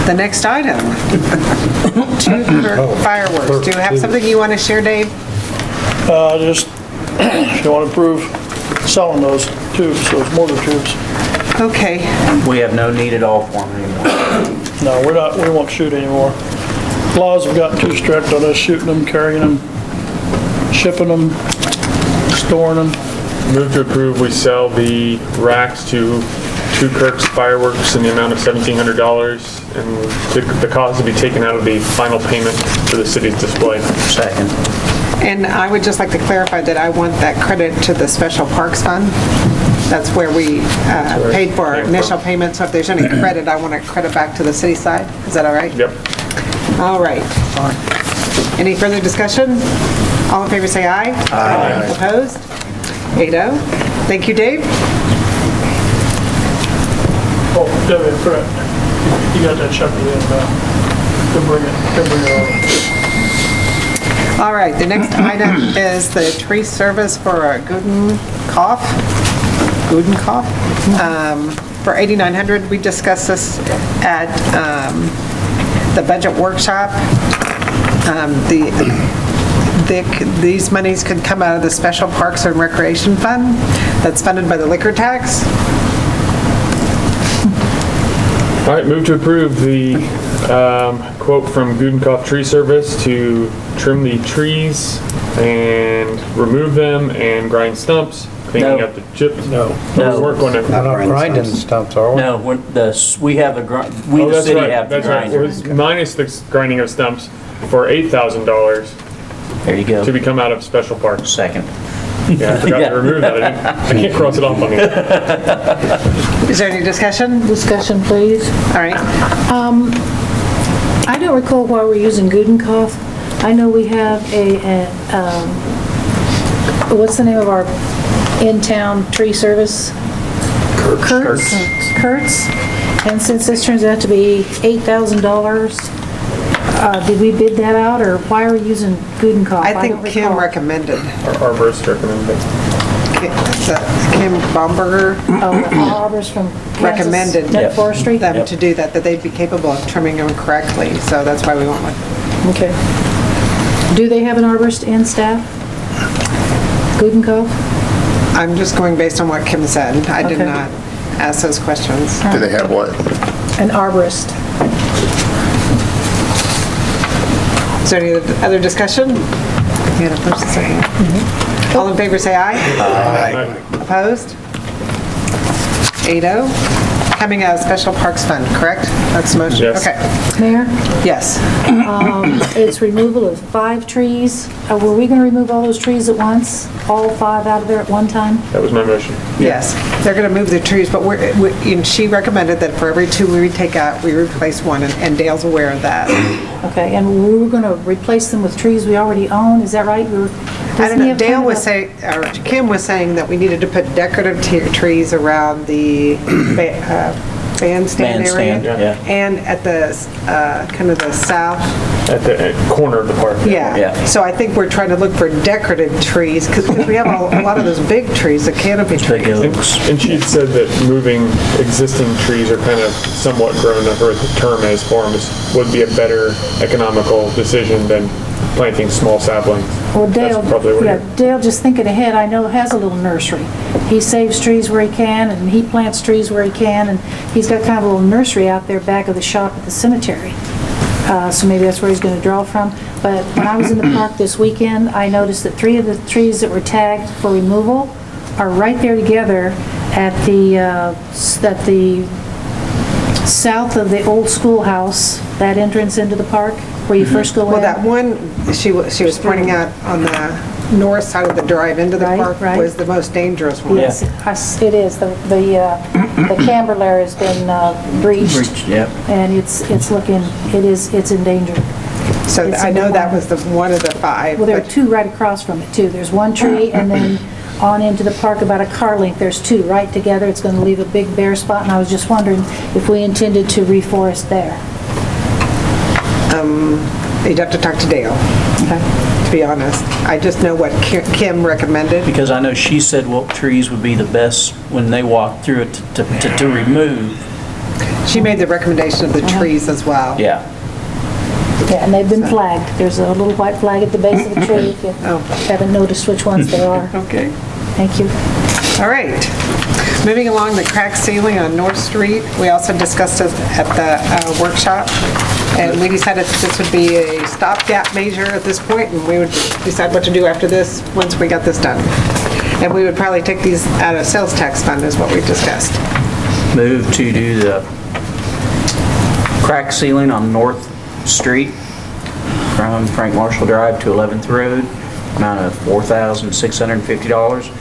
The next item. Tube fireworks. Do you have something you want to share, Dave? Just, if you want to approve selling those tubes, those motor tubes. Okay. We have no need at all for them anymore. No, we won't shoot anymore. Laws have gotten too strict on us shooting them, carrying them, shipping them, storing them. Move to approve, we sell the racks to Two Kirk's Fireworks in the amount of $1,700, and the cost will be taken out of the final payment for the city's display. Second. And I would just like to clarify that I want that credit to the Special Parks Fund. That's where we paid for our initial payment, so if there's any credit, I want to credit back to the city side. Is that all right? Yep. All right. Any further discussion? All in favor say aye. Aye. Opposed? 8-0. Thank you, Dave. Oh, Debbie, I forgot. You got that shepherd in, can bring it over. All right, the next item is the tree service for Gudenkopf. For $8,900. We discussed this at the budget workshop. These monies could come out of the Special Parks and Recreation Fund that's funded by the liquor tax. All right, move to approve the quote from Gudenkopf Tree Service to trim the trees and remove them and grind stumps, cleaning up the chips. No. No. We're going to. Not grinding stumps, are we? No, the city have the grinder. It was minus the grinding of stumps for $8,000 There you go. to become out of special parks. Second. Yeah, I forgot to remove that. I can't cross it off on here. Is there any discussion? Discussion, please. All right. I don't recall why we're using Gudenkopf. I know we have what's the name of our in-town tree service? Kurtz. And since this turns out to be $8,000, did we bid that out, or why are we using Gudenkopf? I think Kim recommended. Our arborist recommended. Kim Baumberger Arborist from recommended Kansas Forestry? them to do that, they'd be capable of trimming them correctly, so that's why we went with. Okay. Do they have an arborist in staff? Gudenkopf? I'm just going based on what Kim said. I did Okay. not ask those questions. Do they have what? An arborist. Is there any other discussion? You had a first and second. All in favor say aye. Aye. Opposed? 8-0. Coming out of Special Parks Fund, correct? That's the motion? Yes. Okay. Mayor? Yes. It's removal of 5 trees. Were we going to remove all those trees at once? All 5 out of there at one time? That was my motion. Yes. They're going to move the trees, but and she recommended that for every 2 we take out, we replace 1, and Dale's aware of that. Okay, and we were going to replace them with trees we already own, is that right? I don't know, Dale was saying, or Kim was saying that we needed to put decorative trees around the bandstand area. Yeah. And at the, kind of the south. At the corner of the park. Yeah. So I think we're trying to look for decorative trees, because we have a lot of those big trees, the canopy trees. And she said that moving existing trees are kind of somewhat grown up, or the term as forms would be a better economical decision than planting small saplings. Well, Dale, That's probably what yeah, you're- Dale, just thinking ahead, I know has a little nursery. He saves trees where he can, and he plants trees where he can, and he's got kind of a little nursery out there back of the shop at the cemetery. So maybe that's where he's going to draw from. But when I was in the park this weekend, I noticed that 3 of the trees that were tagged for removal are right there together at the south of the old schoolhouse, that entrance into the park where you first go in. Well, that one, she was pointing out on the north side of the drive into the park right. was the most dangerous one. Yes, it is. The camber layer has been breached. Yep. And it's in danger. So It's I in know the that line. was the one of the 5. Well, there are but- 2 right across from it, too. There's one tree, and then on into the park about a car length, there's 2 right together. It's going to leave a big bare spot, and I was just wondering if we intended to reforest there. You'd have to talk to Dale, to be honest. I just know what Kim recommended. Because I know she said what trees would be the best when they walk through it to remove. She made the recommendation of the trees as well. Yeah. Yeah, and they've been flagged. There's a little white flag at the base of the tree, if you haven't noticed which ones they are. Okay. Thank you. All right. Moving along, the crack ceiling on North Street, we also discussed it at the workshop, and we decided that this would be a stopgap measure at this point, and we would decide what to do after this, once we got this done. And we would probably take these out of sales tax fund, is what we discussed. Move to do the crack ceiling on North Street from Frank Marshall Drive to 11th Road, amount of $4,650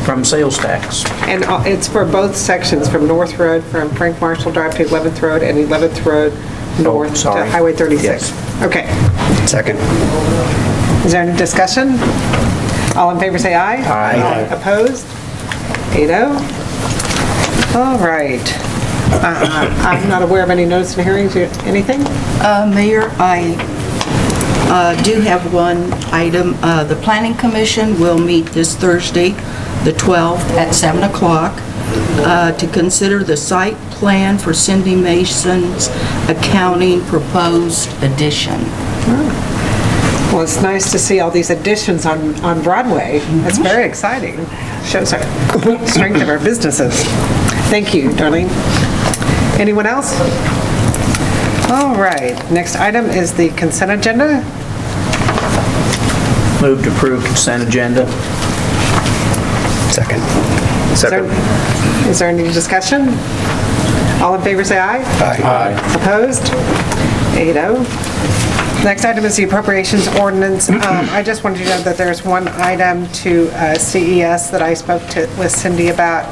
from sales tax. And it's for both sections, from North Road, from Frank Marshall Drive to 11th Road, and 11th Road north to sorry. Highway 36. Okay. Second. Is there any discussion? All in favor say aye. Aye. Opposed? 8-0. All right. I'm not aware of any notice of hearings, anything? Mayor, I do have one item. The Planning Commission will meet this Thursday, the 12th, at 7 o'clock to consider the site plan for Cindy Mason's accounting proposed addition. Well, it's nice to see all these additions on Broadway. It's very exciting. Shows our strength of our businesses. Thank you, Darlene. Anyone else? All right, next item is the consent agenda. Move to approve consent agenda. Second. Is there any discussion? All in favor say aye. Aye. Opposed? 8-0. Next item is the appropriations ordinance. I just wanted you to know that there's one item to CES that I spoke with Cindy about.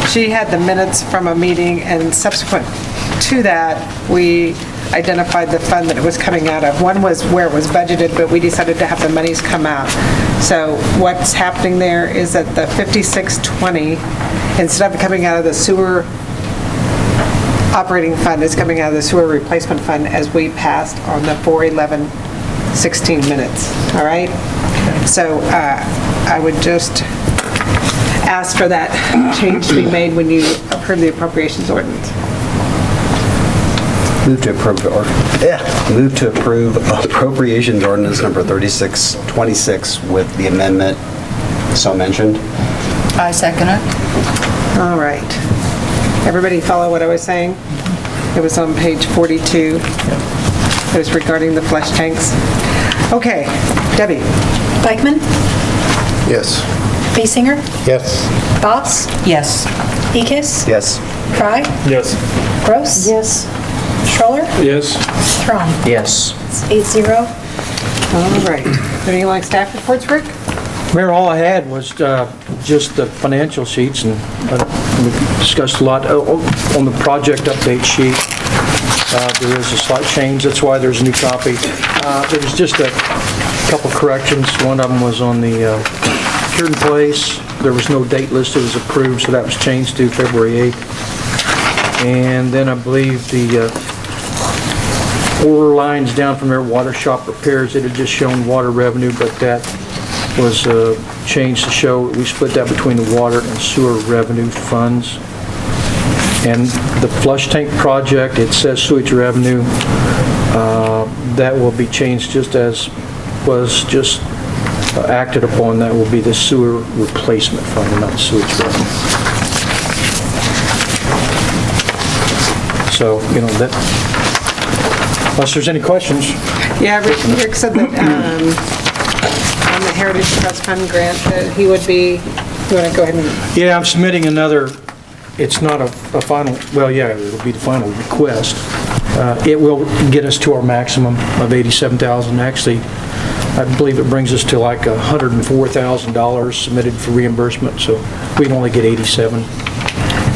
She had the minutes from a meeting, and subsequent to that, we identified the fund that it was coming out of. One was where it was budgeted, but we decided to have the monies come out. So what's happening there is that the 5620, instead of coming out of the sewer operating fund, is coming out of the sewer replacement fund as we passed on the 4/11/16 minutes, all right? So I would just ask for that change to be made when you approve the appropriations ordinance. Move to approve appropriations ordinance number 3626 with the amendment so mentioned. I second it. All right. Everybody follow what I was saying? It was on page 42. It was regarding the flush tanks. Okay, Debbie? Beichman? Yes. Biesinger? Yes. Boss? Yes. Ekis? Yes. Fry? Yes. Gross? Yes. Yes. Schroller? Thron? Yes. It's 8-0. All right. Any like staff reports, Rick? Mayor, all I had was just the financial sheets, and we discussed a lot on the project update sheet. There is a slight change, that's why there's a new copy. There was just a couple corrections. One of them was on the Cured Place. There was no date listed, it was approved, so that was changed to February 8th. And then I believe the order lines down from their water shop repairs, it had just shown water revenue, but that was changed to show, we split that between the water and sewer revenue funds. And the flush tank project, it says sewage revenue, that will be changed just as was just acted upon. That will be the sewer replacement fund, not sewage revenue. So, that, unless there's any questions. Yeah, Rick said that on the Heritage Trust Fund grant that he would be, you want to go ahead and... Yeah, I'm submitting another, it's not a final, well, yeah, it'll be the final request. It will get us to our maximum of $87,000. Actually, I believe it brings us to like $104,000 submitted for reimbursement, so we'd only get 87.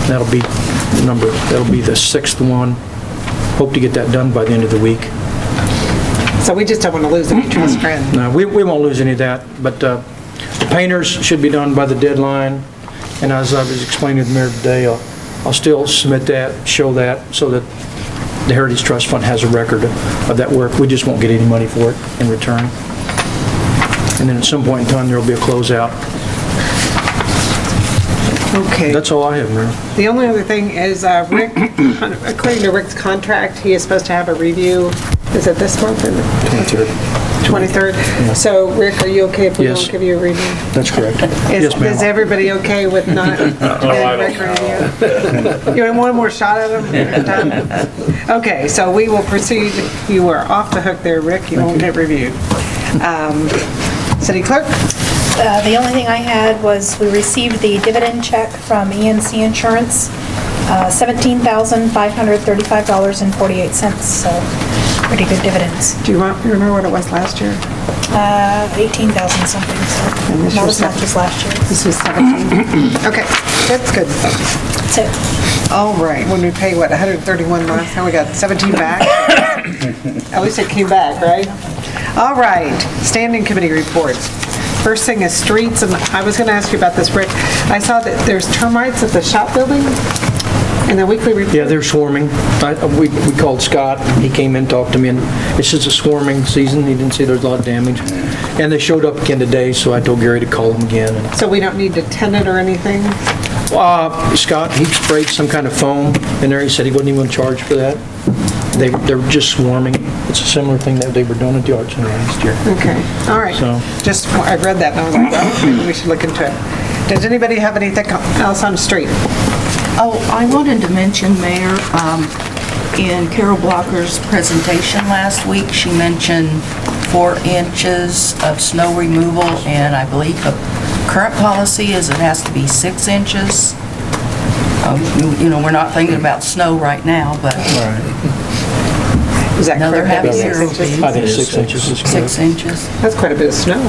That'll be the sixth one. Hope to get that done by the end of the week. So we just don't want to lose any trust grant. No, we won't lose any of that, but the painters should be done by the deadline, and as I was explaining to the mayor today, I'll still submit that, show that, so that the Heritage Trust Fund has a record of that work. We just won't get any money for it in return. And then at some point in time, there'll be a closeout. Okay. That's all I have, Mayor. The only other thing is Rick, according to Rick's contract, he is supposed to have a review. Is it this month? 23rd. 23rd? So Rick, are you okay if we Yes. don't give you a review? That's correct. Yes, ma'am. Is everybody okay with not getting Rick a review? You want one more shot at him? Okay, so we will proceed. You are off the hook there, Rick. You won't get reviewed. City Clerk? The only thing I had was we received the dividend check from ENC Insurance, $17,535.48, so pretty good dividends. Do you remember what it was last year? 18,000 something, so not as much as last year. This was 17. Okay, that's good. That's it. All right, when we pay, what, 131 last time, we got 17 back? At least it came back, right? All right, standing committee reports. First thing is streets, and I was going to ask you about this, Rick. I saw that there's termites at the shop building in the weekly report. Yeah, they're swarming. We called Scott, he came in, talked to me, and it's just a swarming season. He didn't say there's a lot of damage. And they showed up again today, so I told Gary to call them again. So we don't need to tend it or anything? Scott, he sprayed some kind of foam in there. He said he wasn't even going to charge for that. They're just swarming. It's a similar thing that they were doing at the Art Center last year. Okay, all right. So. Just, I read that and I was like, well, maybe we should look into it. Does anybody have anything else on the street? Oh, I wanted to mention, Mayor, in Carol Blocker's presentation last week, she mentioned 4 inches of snow removal, and I believe the current policy is it has to be 6 inches. We're not thinking about snow right now, but Is that another correct? half year will be I think 6 inches is correct. 6 inches. That's quite a bit of snow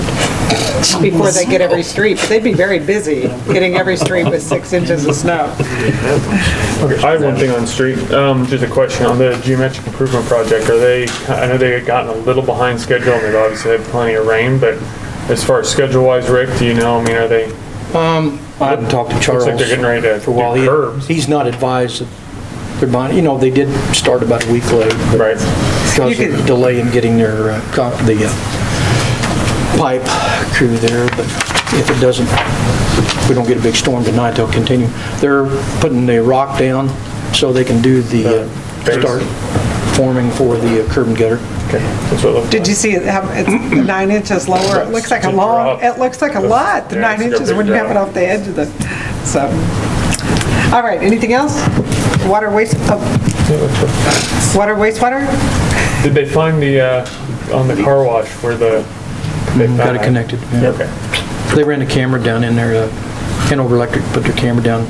before they get every street. But they'd be very busy getting every street with 6 inches of snow. Okay, I have one thing on street, just a question on the geometric improvement project. I know they had gotten a little behind schedule and they've obviously had plenty of rain, but as far as schedule-wise, Rick, do you know, are they? I haven't talked to Charles. Looks like they're getting ready to for a while. do curbs. He's not advised that they're buying, they did start about a week late. But right. Because of the delay in getting their, the pipe crew there, but if it doesn't, we don't get a big storm tonight, they'll continue. They're putting the rock down so they can do the, start forming for the curb and gutter. Okay, that's what it looks Did you see it? It's 9 inches lower. It looks like a long. It looks like a lot. The 9 inches when you have it off the edge of the. So, all right. Anything else? Water, wastewater. Did they find the on the car wash where they Got it connected. Yeah. Okay. They ran a camera down in there. Hanover Electric put their camera down,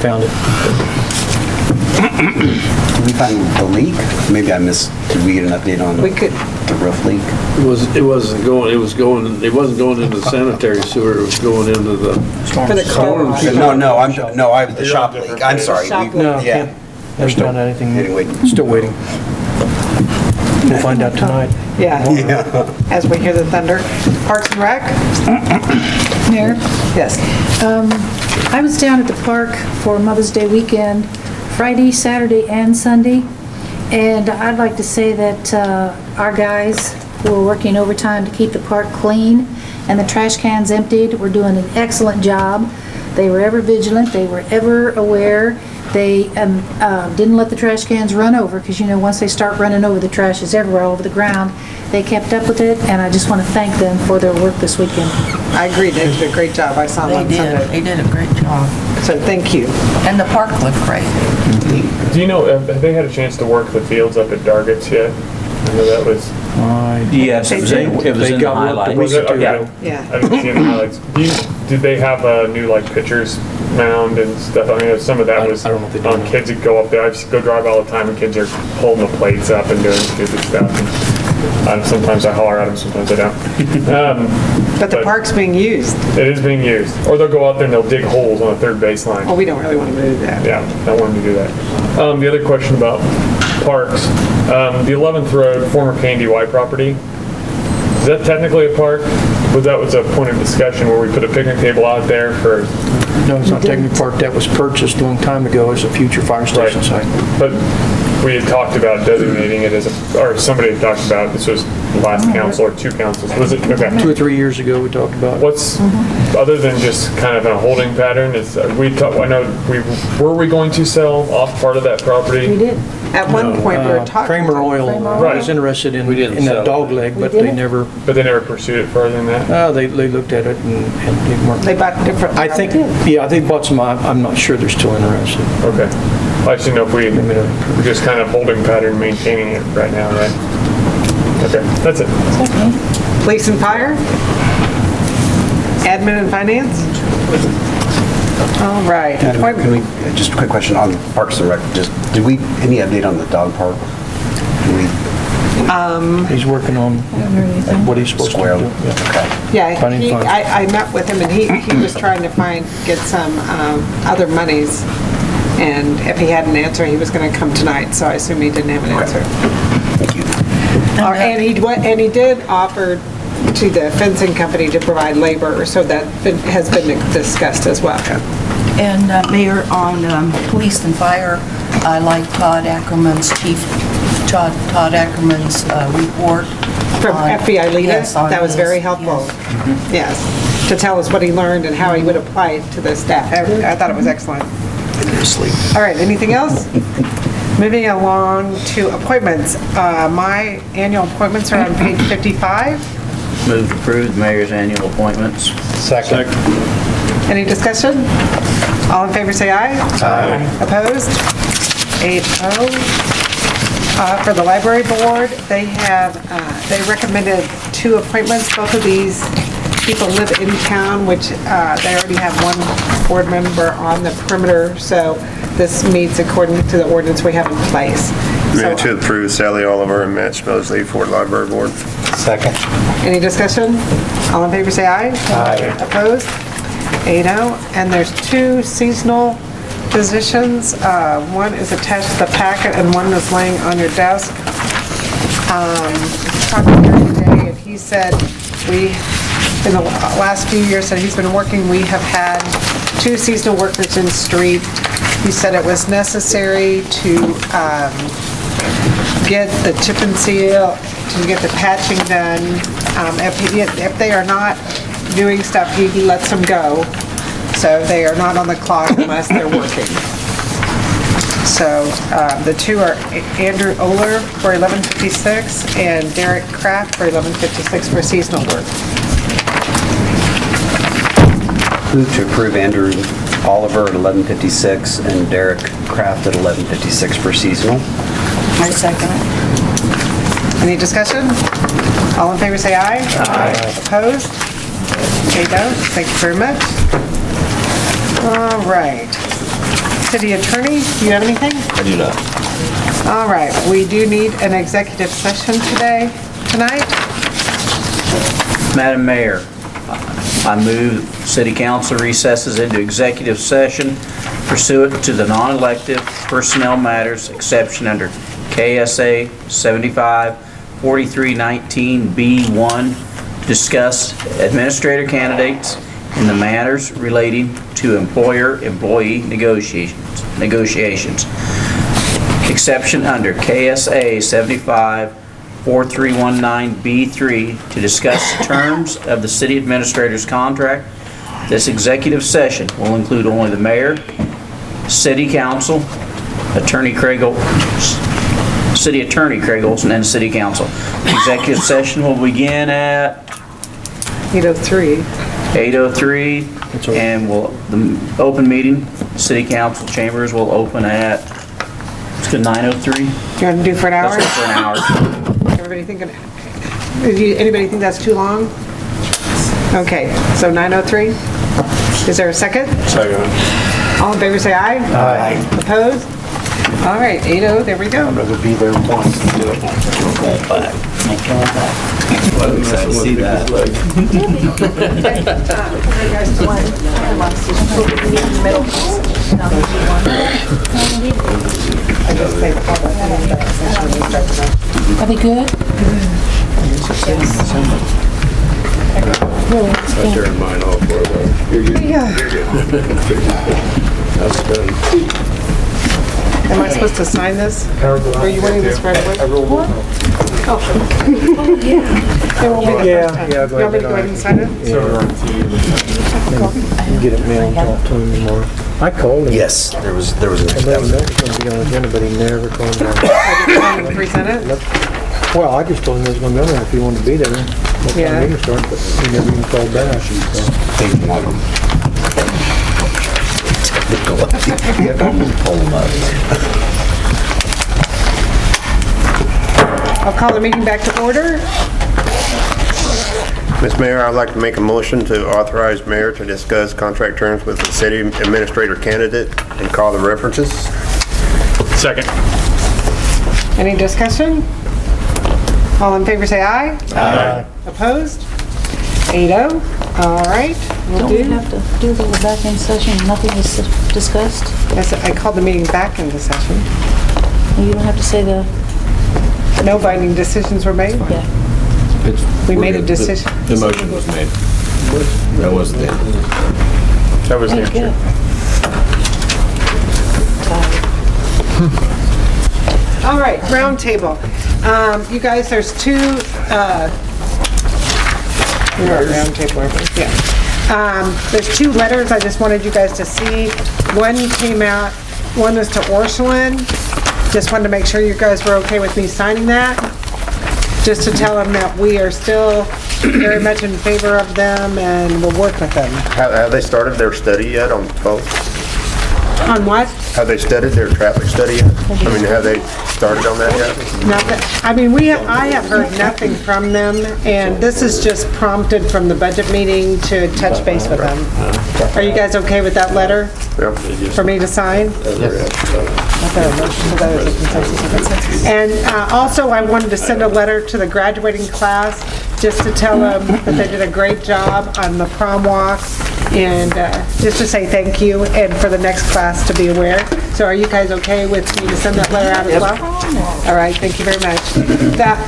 found it. Did we find the leak? Maybe I missed. Did we get an update on the roof leak? It wasn't going into the sanitary sewer, it was going into the storm. No, I was the shop leak. I'm sorry. Yeah. Haven't done anything. Still waiting. We'll find out tonight. Yeah. As we hear the thunder. Parks and Rec? Mayor? Yes. I was down at the park for Mother's Day weekend, Friday, Saturday, and Sunday, and I'd like to say that our guys were working overtime to keep the park clean and the trash cans emptied. We're doing an excellent job. They were ever vigilant, they were ever aware. They didn't let the trash cans run over, because once they start running over, the trash is everywhere, all over the ground. They kept up with it, and I just want to thank them for their work this weekend. I agree, they did a great job. I saw them on Sunday. They did a great job. So thank you. And the park looked great. Do you know, have they had a chance to work the fields up at Dargett's yet? I know that was... Yes, it was in the highlights. Was it? Okay. Yeah. I didn't see it in the highlights. Did they have a new pitcher's mound and stuff? I mean, some of that was kids that go up there. I just go drive all the time and kids are holding the plates up and doing stupid stuff. And, sometimes I holler at them, sometimes I don't. But the park's being used. It is being used. Or they'll go out there and they'll dig holes on the third baseline. Well, we don't really want them to do that. Yeah, I want them to do that. The other question about parks, the 11th Road, former K&DY property, is that technically a park? That was a point of discussion where we put a picnic table out there for... No, it's not technically a park. That was purchased a long time ago as a future fire station site. But we had talked about designating it as or somebody had talked about, this was last council or two councils, was it? Okay. 2 or 3 years ago we talked about it. What's, other than just kind of a holding pattern, I know, were we going to sell off part of that property? We did. At one point, we were talking. Kramer Oil was interested in that dog leg, but they never... But they never pursued it further than that? They looked at it and they weren't... They bought different... I think, they bought some, I'm not sure they're still interested. Okay. I just didn't know if we're just kind of holding pattern, maintaining it right now, right? Okay, that's it. Police and fire? Admin and finance? All right. Just a quick question on Parks and Rec. Did we, any update on the dog park? He's working on what he's supposed to do. Yeah, I met with him and he was trying to get some other monies. And if he had an answer, he was going to come tonight, so I assume he didn't have an answer. Thank you. And he did offer to the fencing company to provide labor, so that has been discussed as well. And Mayor, on police and fire, I like Todd Ackerman's report. From FBI Lita? Yes, that was very helpful. Yes, to tell us what he learned and how he would apply it to the staff. I thought it was excellent. All right, anything else? Moving along to appointments. My annual appointments are on page 55. Move to approve the mayor's annual appointments. Second. Any discussion? All in favor say aye. Aye. Opposed? 8-0. For the library board, they recommended 2 appointments. Both of these people live in town, which they already have one board member on the perimeter, so this meets according to the ordinance we have in place. Move to approve Sally Oliver and Matt Schmosley for Library Board. Second. Any discussion? All in favor say aye. Aye. Opposed? 8-0. And there's 2 seasonal positions. One is attached to the packet and one is laying on your desk. Talked to Gary today and he said in the last few years that he's been working, we have had 2 seasonal workers in street. He said it was necessary to get the chip and seal, to get the patching done. If they are not doing stuff, he lets them go. So they are not on the clock unless they're working. So the 2 are Andrew Oler for 1156 and Derek Kraft for 1156 for seasonal work. Move to approve Andrew Oliver at 1156 and Derek Kraft at 1156 for seasonal. I second it. Any discussion? All in favor say aye. Aye. Opposed? 8-0. Thank you very much. All right. City Attorney, do you have anything? I do not. All right. We do need an executive session tonight. Madam Mayor, I move City Council recesses into executive session pursuant to the non-elective personnel matters exception under KSA 75-4319B1 to discuss administrator candidates in the matters relating to employer-employee negotiations. Exception under KSA 75-4319B3 to discuss terms of the city administrator's contract This executive session will include only the mayor, city council, City Attorney Craig Olson, and city council. Executive session will begin at 8:03. 8:03, and the open meeting, city council chambers will open at, it's good, 9:03? You want to do for an hour? Let's go for an hour. Everybody thinking, anybody think that's too long? Okay, so 9:03? Is there a second? Second. All in favor, say aye. Aye. Opposed? All right, 8:00, there we go. I'd rather be there once than do it. See that. Are they good? I turned mine off for a while. You're good. Yeah. You're good. That's done. Am I supposed to sign this? Are you wanting this right away? What? Oh, yeah. It won't be the first time. Yeah, go You want me to ahead. go ahead and sign it? You can get it mailed and talk to him tomorrow. I called him. Yes, there was I let him know it was going to be on the agenda, but he never called back. I just wanted to present it? Well, I just told him he was going to be on there if he wanted to be there. What Yeah. time the meeting started, but he never even called back. I'll call the meeting back to order. Ms. Mayor, I'd like to make a motion to authorize mayor to discuss contract terms with the city administrator candidate and call the references. Second. Any discussion? All in favor, say aye. Aye. Opposed? 8-0. All right, we'll Don't we do. have to do the back-end session, nothing is discussed? I called the meeting back into session. You don't have to say the, No binding decisions were made? yeah. We made a decision. The motion was made. That wasn't it. That was the Hey, answer. good. All right, round table. You guys, there's two, we're at round table, aren't we? Yeah. There's two letters I just wanted you guys to see. One came out, one is to Orsolin. Just wanted to make sure you guys were okay with me signing that. Just to tell them that we are still very much in favor of them and we'll work with them. Have they started their study yet on both? On what? Have they studied their traffic study yet? I mean, have they started on that yet? Nothing. I mean, I have heard nothing from them, and this is just prompted from the budget meeting to touch base with them. Are you guys okay with that letter Yeah. for me to sign? And also, I wanted to send a letter to the graduating class just to tell them that they did a great job on the prom walk and just to say thank you and for the next class to be aware. So are you guys okay with me to send that letter out as well? All right, thank you very much. That,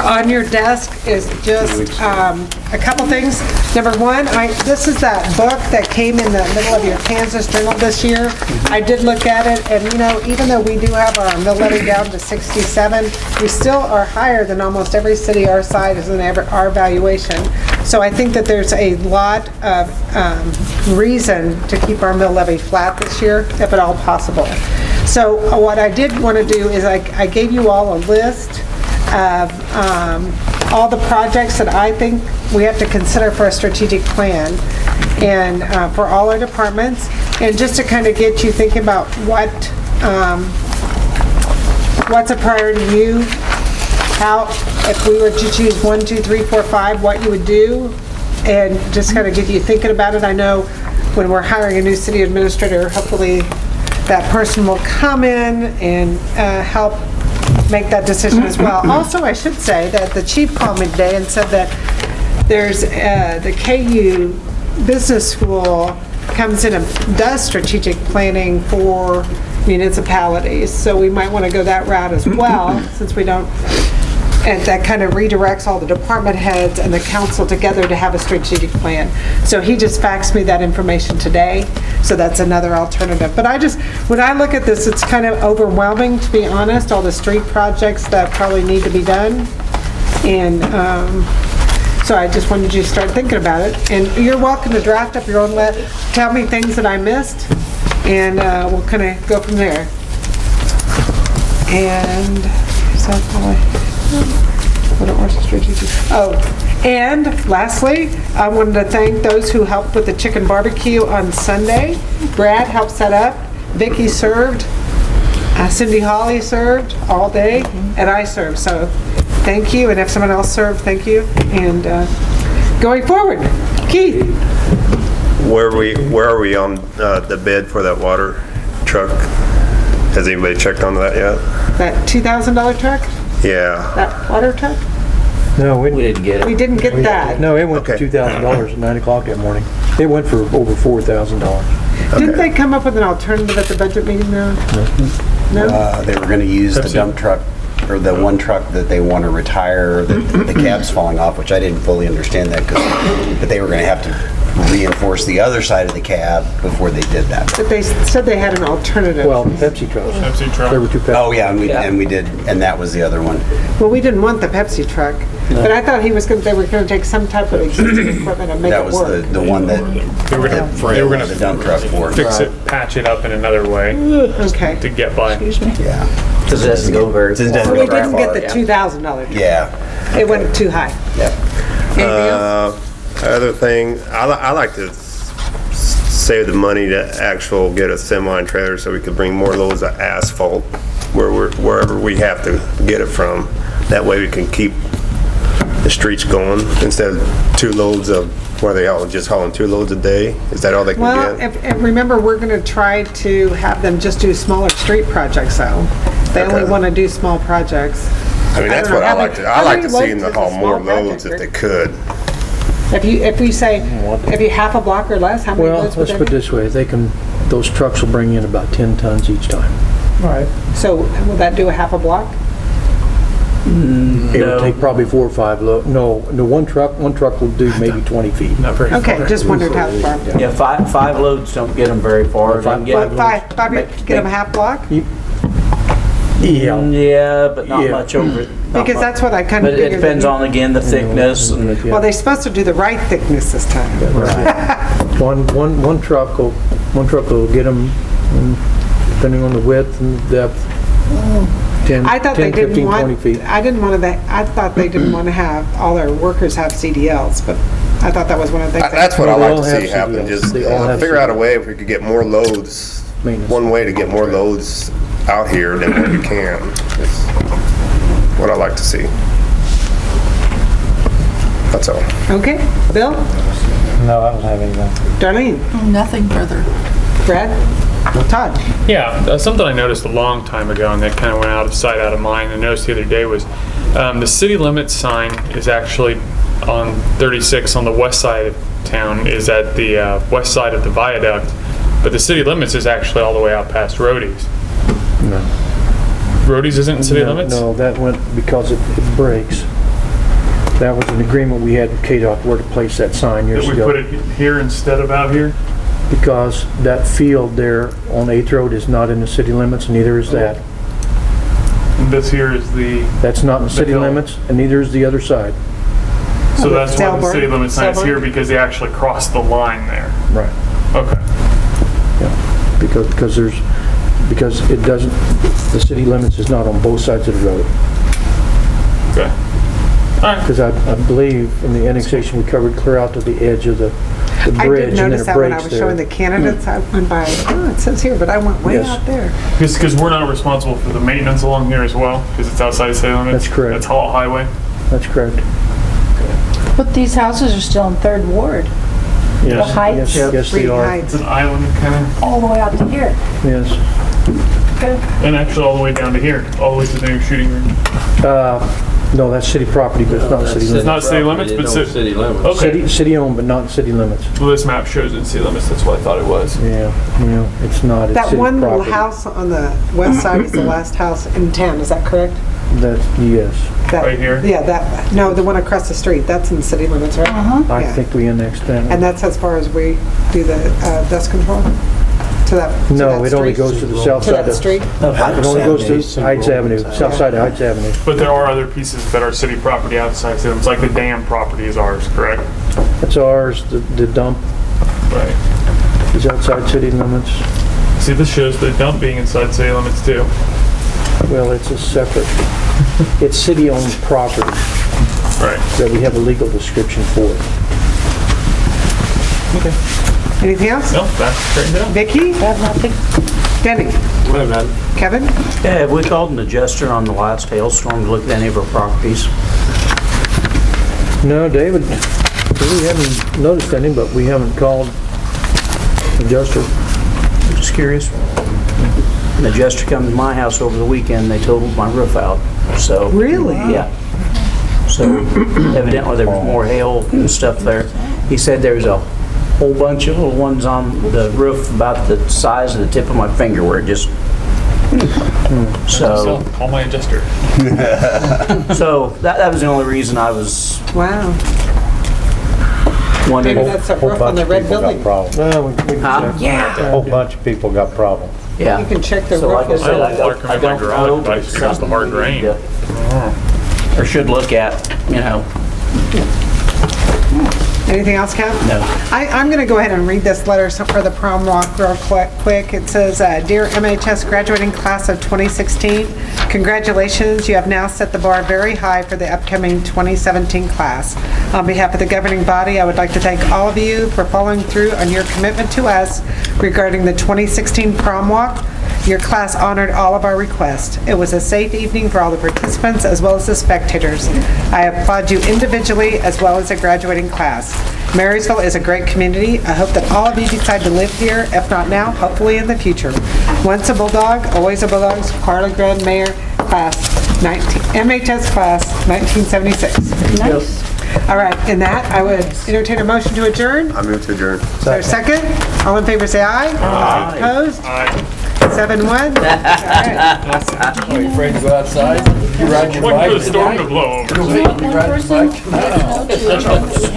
on your desk is just a couple things. Number one, this is that book that came in the middle of your Kansas Journal this year. I did look at it, and you know, even though we do have our mill levy down to 67, we still are higher than almost every city our size in our valuation. So I think that there's a lot of reason to keep our mill levy flat this year, if at all possible. So what I did want to do is I gave you all a list of all the projects that I think we have to consider for a strategic plan and for all our departments, and just to kind of get you thinking about what's a priority to you, how, if we were to choose 1, 2, 3, 4, 5, what you would do, and just kind of get you thinking about it. I know when we're hiring a new city administrator, hopefully that person will come in and help make that decision as well. Also, I should say that the chief called me today and said that there's the KU Business School comes in and does strategic planning for municipalities. So we might want to go that route as well, since we don't, and that kind of redirects all the department heads and the council together to have a strategic plan. So he just faxed me that information today, so that's another alternative. But when I look at this, it's kind of overwhelming, to be honest, all the street projects that probably need to be done. And So I just wanted you to start thinking about it. And you're welcome to draft up your own tell me things that I missed, and we'll kind of go from there. And is that all what else did you do? Oh, and lastly, I wanted to thank those who helped with the chicken barbecue on Sunday. Brad helped set up, Vicky served, Cindy Holly served all day, and I served. So thank you, and if someone else served, thank you. And going forward, Keith. Where are we on the bid for that water truck? Has anybody checked on that yet? That $2,000 truck? Yeah. That water truck? No, we didn't get it. We didn't get that. No, it went for $2,000 at 9 o'clock that morning. It went for over $4,000. Didn't they come up with an alternative at the budget meeting though? No? They were going to use the dump truck, or the one truck that they want to retire, the cab's falling off, which I didn't fully understand that, but they were going to have to reinforce the other side of the cab before they did that. But they said they had an alternative. Well, Pepsi trucks. Pepsi truck. There were two Pepsi. Oh, yeah, and we did, and that was the other one. Well, we didn't want the Pepsi truck, but I thought they were going to take some type of existing equipment and make it work. That was the one that They were going the dump truck for. fix it, patch it up in another way Okay. to get by. Yeah. Because it doesn't go very far. So we didn't get the $2,000 truck. Yeah. It went too high. Yeah. Anything else? Other thing, I like to save the money to actual get a semi trailer so we could bring more loads of asphalt wherever we have to get it from. That way we can keep the streets going instead of 2 loads of, what are they all, just hauling 2 loads a day? Is that all they can Well, get? if remember, we're going to try to have them just do smaller street projects though. They only want to do small projects. I mean, that's don't what know. I like to, I How like many to see them loads to is a haul more small loads project, if they could. If we say, if you half a block or less, how many Well, loads would let's they put it be? this way, those trucks will bring in about 10 tons each time. Right. So will that do a half a block? It would take probably 4 or 5 no, one truck will do maybe 20 feet. Not very Okay, just wondered how far. Yeah, five loads don't get them very far. They can get- Five, get them a half block? Yeah, but not much over. Because that's what I kind of But it figured. depends on, again, the thickness. Well, they're supposed to do the right thickness this time. One truck will get them, depending on the width and depth, 10, I thought they 10, didn't 15, 20 want, feet. I thought they didn't want to have all their workers have CDLs, but I thought that was one of the things. That's what I They like all to have see happen, CDLs. just They all have figure out a CDLs. way if we could get more loads, Maintenance. one way to get more loads out here than what we can. It's what I like to see. That's all. Okay, Bill? No, I don't have anything. Darlene? Nothing further. Brad? Todd? Yeah, something I noticed a long time ago and that kind of went out of sight, out of mind. I noticed the other day was the city limits sign is actually on 36 on the west side of town, is at the west side of the viaduct, but the city limits is actually all the way out past Rhodey's. No. Rhodey's isn't in city limits? No, that went because it breaks. That was an agreement we had with KDOT where to place that sign years Did we ago. put it here instead of out here? Because that field there on 8th Road is not in the city limits, and neither is that. And this here is the... That's not in the city hill. limits, and neither is the other side. So that's why the Selborne? city limit sign is Selborne? here, because they actually crossed the line there. Right. Okay. Yeah. Because it doesn't, the city limits is not on both sides of the road. Okay. All right. Because I believe in the annexation, we covered clear out to the edge of the I bridge, did and then notice it that when I breaks was there. showing the candidates, I went by, oh, it says here, but I went way Yes. out there. Because we're not responsible for the maintenance along here as well, because it's outside city limits. That's correct. That's all highway. That's correct. But these houses are still in Third Ward, Yes, heights? yes, they Reed are. Heights. It's an island kind of, all the way out to here. Yes. Okay. and actually all the way down to here, all the way to the new shooting range. No, that's city property, but it's not city It's limits. not city limits, but city limits. Okay. City owned, but not city limits. Well, this map shows it in city limits. That's what I thought it was. Yeah, it's not, it's That city one little property. house on the west side is the last house in town, is that correct? That's, yes. That- Right here? Yeah, that, no, the one across the street, that's in the city limits, right? I Yeah. think we annexed that. And that's as far as we do the dust control? to that? No, it only goes to the south To side that of... street? It only goes to Heights Avenue, south side of Heights Avenue. But there are other pieces that are city property outside Salem. It's like the dam property is ours, correct? That's ours, the dump Right. is outside city limits. See, this shows the dump being inside city limits too. Well, it's a separate, it's city-owned property Right. that we have a legal description for. Okay. Anything else? No, that's straightened out. Vicki? Denny? Kevin? Yeah, have we called an adjuster on the last hailstorm to look at any of our properties? No, David, we haven't noticed any, but we haven't called adjuster. Just curious. An adjuster come to my house over the weekend, they totaled my roof out, so. Really? Yeah. So evidently there was more hail and stuff there. He said there's a whole bunch of little ones on the roof about the size of the tip of my finger where it just, so. Call my adjuster. So that was the only reason I was Wow. wondering. Maybe that's a roof on the red building. Well, we can Huh? check. Yeah. A whole bunch of people got problems. Yeah. You can check the So like I roof. said, I don't like 'em in my garage, know, but it's because of the hard something we need rain. to- Or should look at, you know. Anything else, Kev? No. I'm going to go ahead and read this letter for the prom walk real quick. It says, "Dear MHS graduating class of 2016, congratulations. You have now set the bar very high for the upcoming 2017 class. On behalf of the governing body, I would like to thank all of you for following through on your commitment to us regarding the 2016 prom walk. Your class honored all of our requests. It was a safe evening for all the participants as well as the spectators. I applaud you individually as well as the graduating class. Marysville is a great community. I hope that all of you decide to live here, if not now, hopefully in the future. Once a Bulldog, always a Bulldog. Carla Grand Mayor, MHS class 1976. Nice. All right, in that, I would entertain a motion to adjourn. I move to adjourn. Is there a second? All in favor, say aye. Aye. Opposed? Aye. 7-1. All right. Are you afraid to go outside? You ride your Wait for bike the storm to tonight? blow over. You ride your bike?